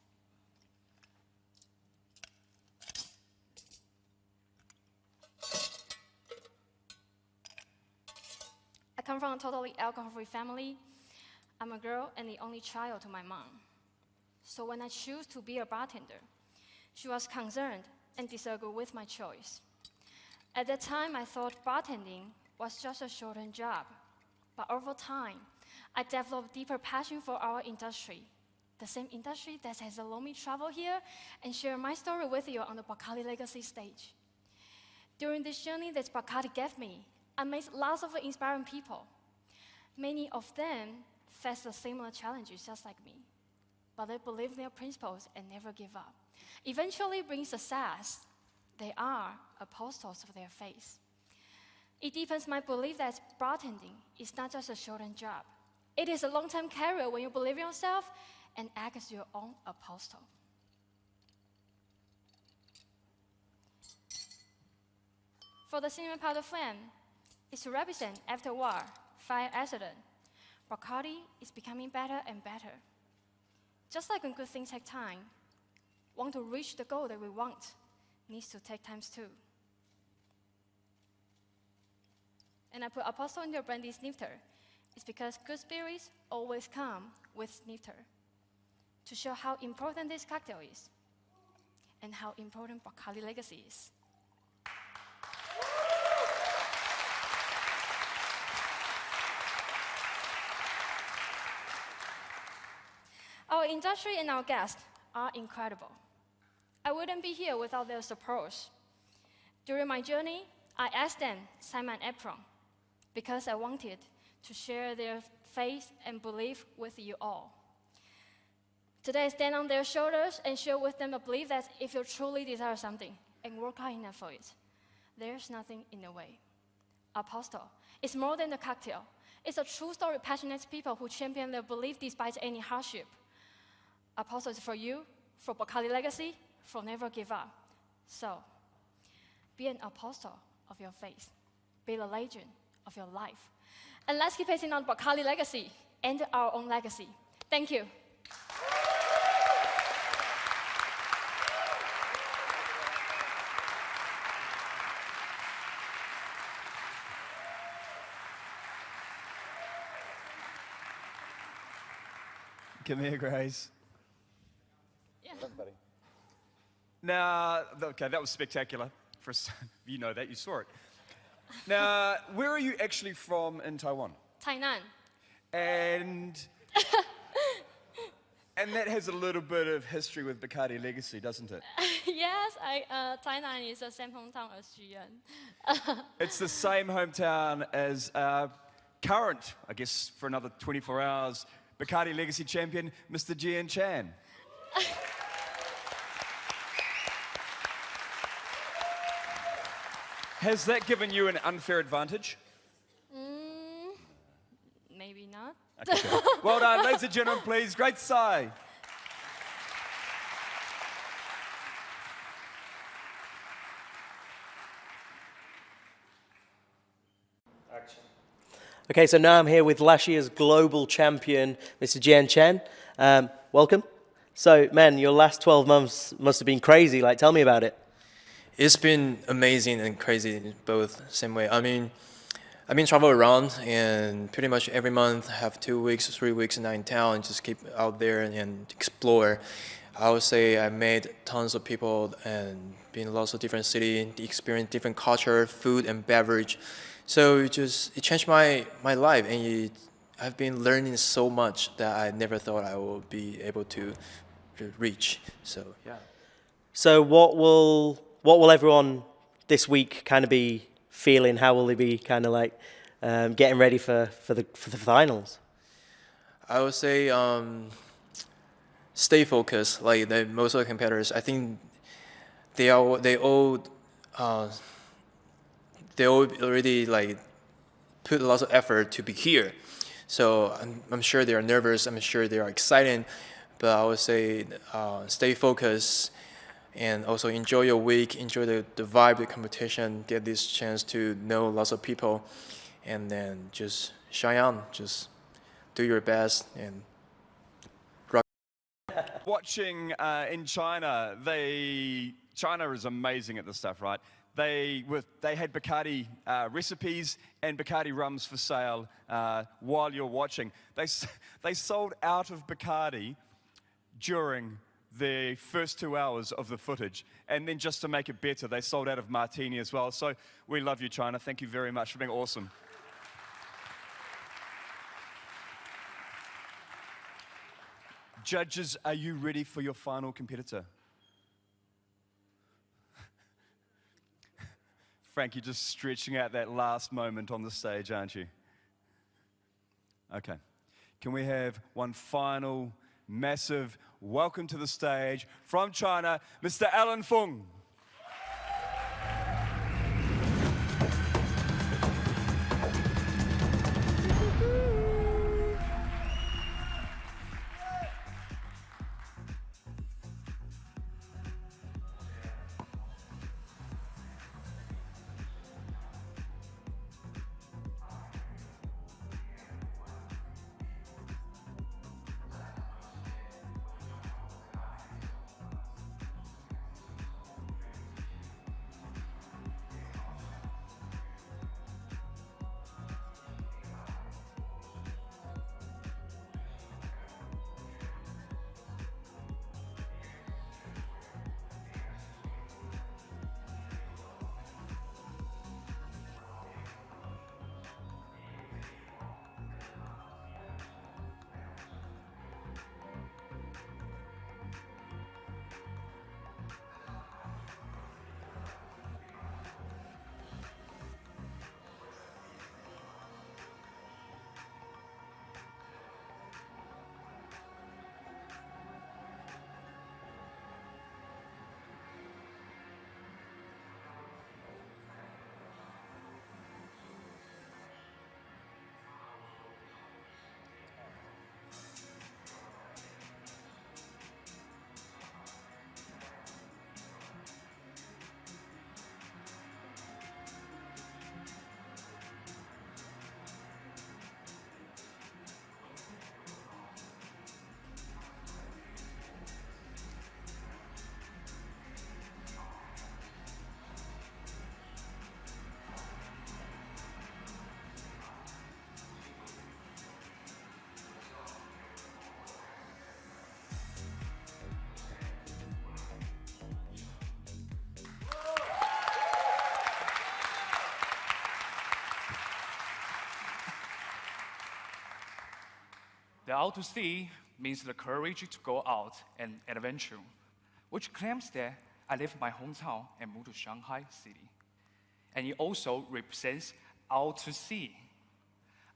I come from a totally alcohol-free family. I'm a girl and the only child to my mom. So when I choose to be a bartender, she was concerned and disagreed with my choice. At that time, I thought bartending was just a short-term job. But over time, I developed deeper passion for our industry, the same industry that has allowed me to travel here and share my story with you on the BACARDÍ Legacy stage. During this journey that Bacardi gave me, I met lots of inspiring people. Many of them faced the similar challenges just like me, but they believe in their principles and never give up. Eventually bring success. They are apostles of their faith. It deepens my belief that bartending is not just a short-term job. It is a long-term career when you believe in yourself and act as your own apostle. For the cinnamon powder flame, is to represent after war, fire accident. Bacardi is becoming better and better. Just like when good things take time, want to reach the goal that we want needs to take time too. And I put apostle in your brandy snifter. It's because good spirits always come with snifter to show how important this cocktail is and how important BACARDÍ Legacy is. industry and our guests are incredible. I wouldn't be here without their support. During my journey, I asked them to sign my apron because I wanted to share their faith and belief with you all. Today, I stand on their shoulders and share with them a belief that if you truly desire something and work hard enough for it, there's nothing in the way. Apostle is more than a cocktail. It's a true story of passionate people who champion their belief despite any hardship. Apostle is for you, for BACARDÍ Legacy, for never give up. So, be an apostle of your faith. Be the legend of your life. And let's keep passing on BACARDÍ Legacy and our own legacy. Thank you. Come here, Grace. Yeah. Now, okay, that was spectacular. You know that, you saw it. Now, where are you actually from in Taiwan? Tainan. And that has a little bit of history with BACARDÍ Legacy, doesn't it? Yes, Tainan is the same hometown as Xuyuan. It's the same hometown as current, I guess, for another 24 hours, BACARDÍ Legacy champion, Mr. Jian Chan. Has that given you an unfair advantage? Maybe not. Okay, good. Well done, ladies and gentlemen, please. Great Sai. Okay, so now I'm here with last year's global champion, Mr. Jian Chen. Welcome. So, man, your last 12 months must have been crazy. Like, tell me about it. It's been amazing and crazy both same way. I mean, I've been traveling around and pretty much every month have 2 weeks, 3 weeks in town and just keep out there and explore. I would say I met tons of people and been in lots of different cities, experienced different culture, food and beverage. So it changed my life, and I've been learning so much that I never thought I would be able to reach. So yeah. So what will everyone this week kind of be feeling? How will they be kind of like getting ready for the finals? I would say stay focused. Like most of the competitors, I think they all already like put lots of effort to be here. So I'm sure they are nervous. I'm sure they are excited. But I would say stay focused and also enjoy your week, enjoy the vibe, the competition, get this chance to know lots of people, and then just shine on, just do your best and rock. Watching in China, China is amazing at this stuff, right? They had BACARDÍ recipes and BACARDÍ rums for sale while you're watching. They sold out of BACARDÍ during the first 2 hours of the footage. And then just to make it better, they sold out of martini as well. So we love you, China. Thank you very much for being awesome. Judges, are you ready for your final competitor? Frank, you're just stretching out that last moment on the stage, aren't you? Okay. Can we have one final massive welcome to the stage from China, Mr. Alan Fang. The out to sea means the courage to go out and adventure, which claims that I left my hometown and moved to Shanghai City. And it also represents out to sea,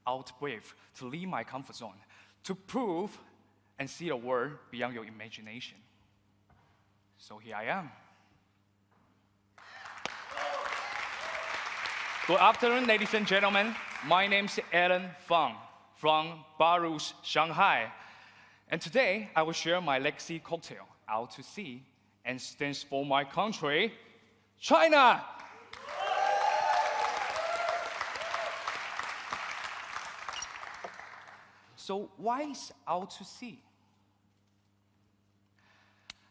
out brave, to leave my comfort zone, to prove and see the world beyond your imagination. So here I am. Good afternoon, ladies and gentlemen. My name is Fang from Baruch, Shanghai. And today, I will share my legacy cocktail, Out to Sea, and stands for my country, China. So why is Out to Sea?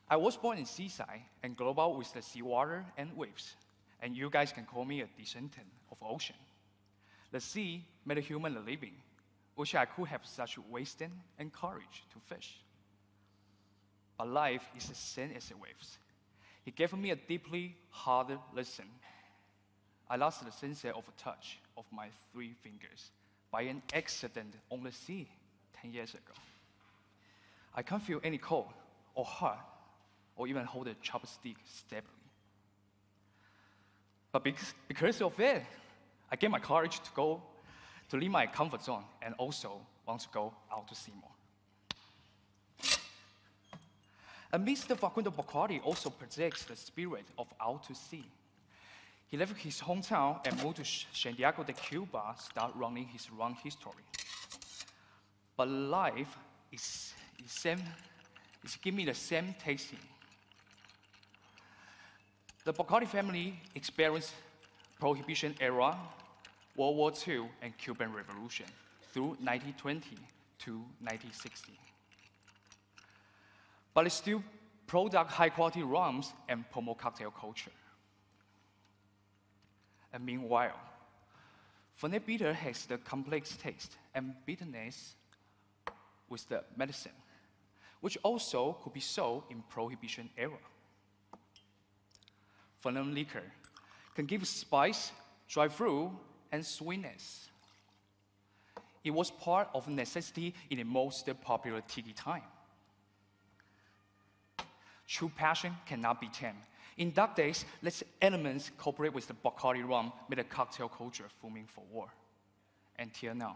I was born in seaside and grew up with the seawater and waves. And you guys can call me a descendant of ocean. The sea made a human a living. Wish I could have such wisdom and courage to fish. But life is the same as the waves. It gave me a deeply hard lesson. I lost the sense of touch of my 3 fingers by an accident on the sea 10 years ago. I can't feel any cold or hot or even hold a chopstick stably. But because of it, I get my courage to leave my comfort zone and also want to go out to sea more. And Mr. Facundo BACARDÍ also projects the spirit of out to sea. He left his hometown and moved to Santiago de Cuba, start running his run history. But life is give me the same tasting. The BACARDÍ family experienced Prohibition era, World War II, and Cuban Revolution through 1920 to 1960. But it still product high-quality rums and promote cocktail culture. And meanwhile, Fernet bitter has the complex taste and bitterness with the medicine, which also could be sold in Prohibition era. Fernet liquor can give spice, dry fruit, and sweetness. It was part of necessity in the most popular tiki time. True passion cannot be tamed. In dark days, let's elements cooperate with the BACARDÍ rum, made a cocktail culture booming forward. Until now.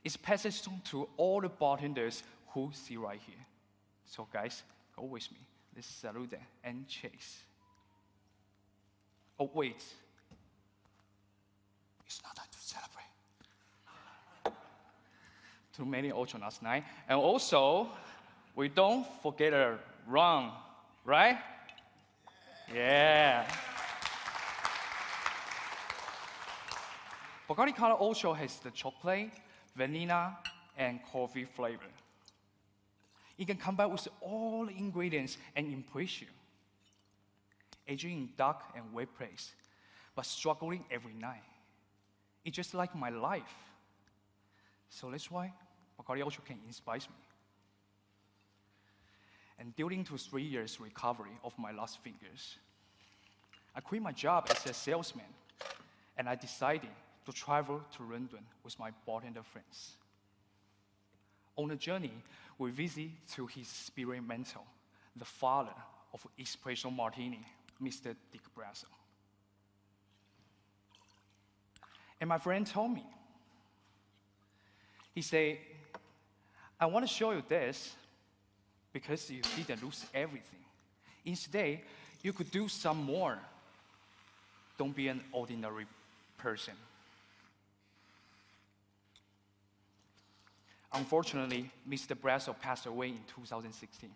It's passed on to all the bartenders who see right here. So guys, go with me. Let's salute and chase. Oh, wait. It's not time to celebrate. Too many ocean last night. And also, we don't forget a rum, right? Yeah. BACARDÍ color also has the chocolate, vanilla, and coffee flavor. It can combine with all the ingredients and impress you. Aging in dark and wet place, but struggling every night. It's just like my life. So that's why BACARDÍ also can inspire me. And during 3 years recovery of my lost fingers, I quit my job as a salesman, and I decided to travel to London with my bartender friends. On the journey, we visit to his spirit mentor, the father of Espresso Martini, Mr. Dick Brasso. And my friend told me, he said, I want to show you this because you didn't lose everything. Instead, you could do some more. Don't be an ordinary person. Unfortunately, Mr. Brasso passed away in 2016.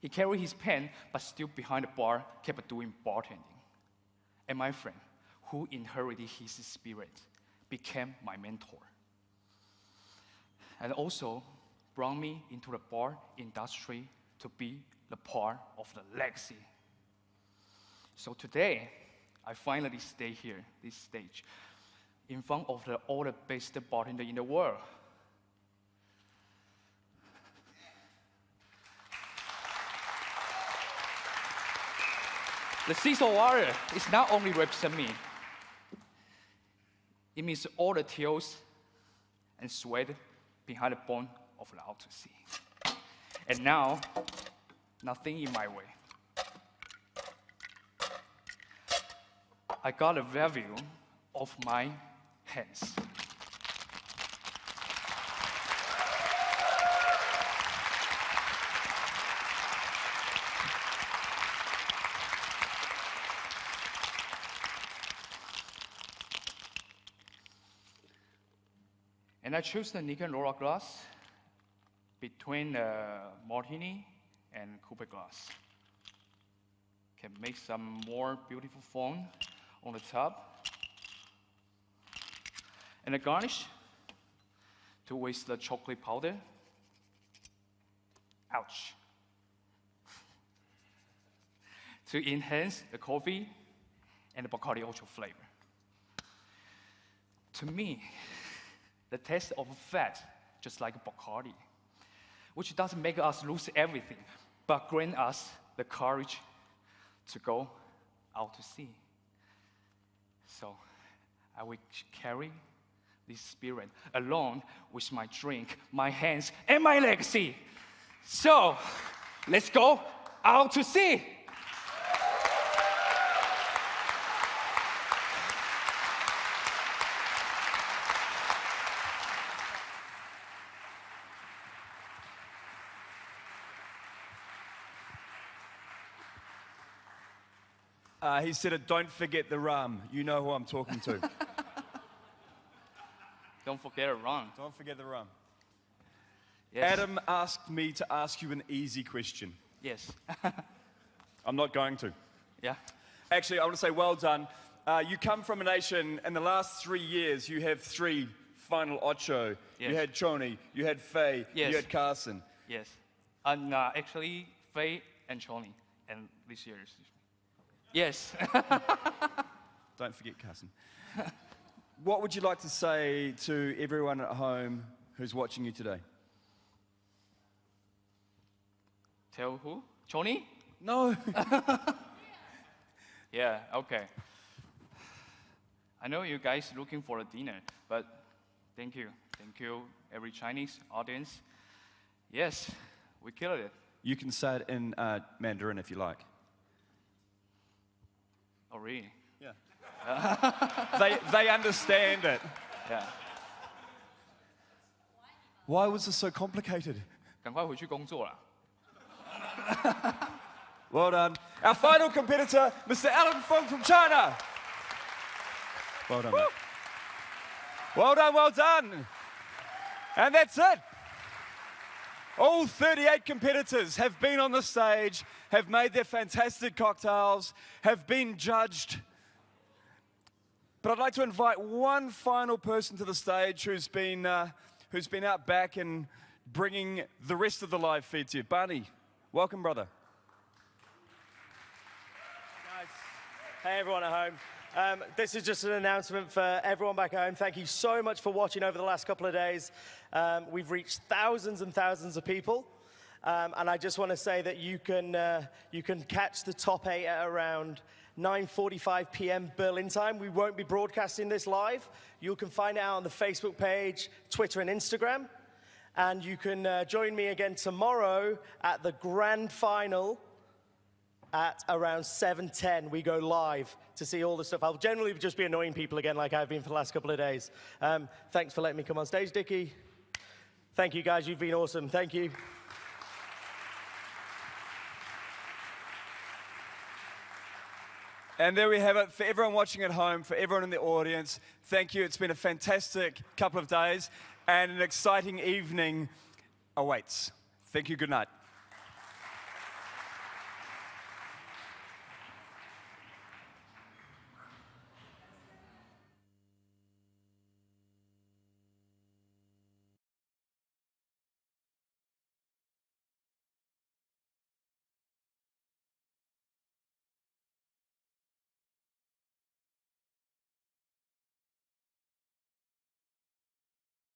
He carried his pen, but still behind the bar, kept doing bartending. And my friend, who inherited his spirit, became my mentor. And also brought me into the bar industry to be the part of the legacy. So today, I finally stay here, this stage, in front of all the best bartender in the world. The Cecil water is not only represent me. It means all the tears and sweat behind the bone of the out to sea. And now, nothing in my way. I got a review of my hands. And I choose the nickel Laura glass between Martini and Coupe glass. Can make some more beautiful foam on the top. And the garnish to with the chocolate powder. Ouch. To enhance the coffee and the Bacardi Ultra flavor. To me, the taste of fat, just like Bacardi, which doesn't make us lose everything, but grant us the courage to go out to sea. So I will carry this spirit along with my drink, my hands, and my legacy. So let's go out to sea. He said it, don't forget the rum. You know who I'm talking to. Don't forget the rum. Don't forget the rum. Yes. Adam asked me to ask you an easy question. Yes. I'm not going to. Yeah. Actually, I want to say well done. You come from a nation, in the last 3 years, you have 3 final ocho. Yes. You had Choni, you had Faye, Yes. you had Carson. Yes. And actually, Faye and Choni, and this year. Yes. Don't forget Carson. What would you like to say to everyone at home who's watching you today? Tell who? Choni? No. Yeah, okay. I know you guys looking for a dinner, but thank you. Thank you, every Chinese audience. Yes, we killed it. You can say it in Mandarin if you like. Oh, really? Yeah. they understand it. Yeah. Why was this so complicated? 赶快回去工作啦。 Well done. Our final competitor, Mr. Alan Fang from China. Well done. Mate. Well done, well done. And that's it. All 38 competitors have been on the stage, have made their fantastic cocktails, have been judged. But I'd like to invite one final person to the stage who's been out back and bringing the rest of the live feed to you. Barney, welcome, brother. Hey, everyone at home. This is just an announcement for everyone back home. Thank you so much for watching over the last couple of days. We've reached thousands and thousands of people. And I just want to say that you can catch the top 8 at around 9:45 p.m. Berlin time. We won't be broadcasting this live. You can find it out on the Facebook page, Twitter, and Instagram. And you can join me again tomorrow at the grand final at around 7:10. We go live to see all the stuff. I'll generally just be annoying people again like I've been for the last couple of days. Thanks for letting me come on stage, Dickie. Thank you, guys. You've been awesome. Thank you. And there we have it. For everyone watching at home, for everyone in the audience, thank you. It's been a fantastic couple of days and an exciting evening awaits. Thank you. Good night.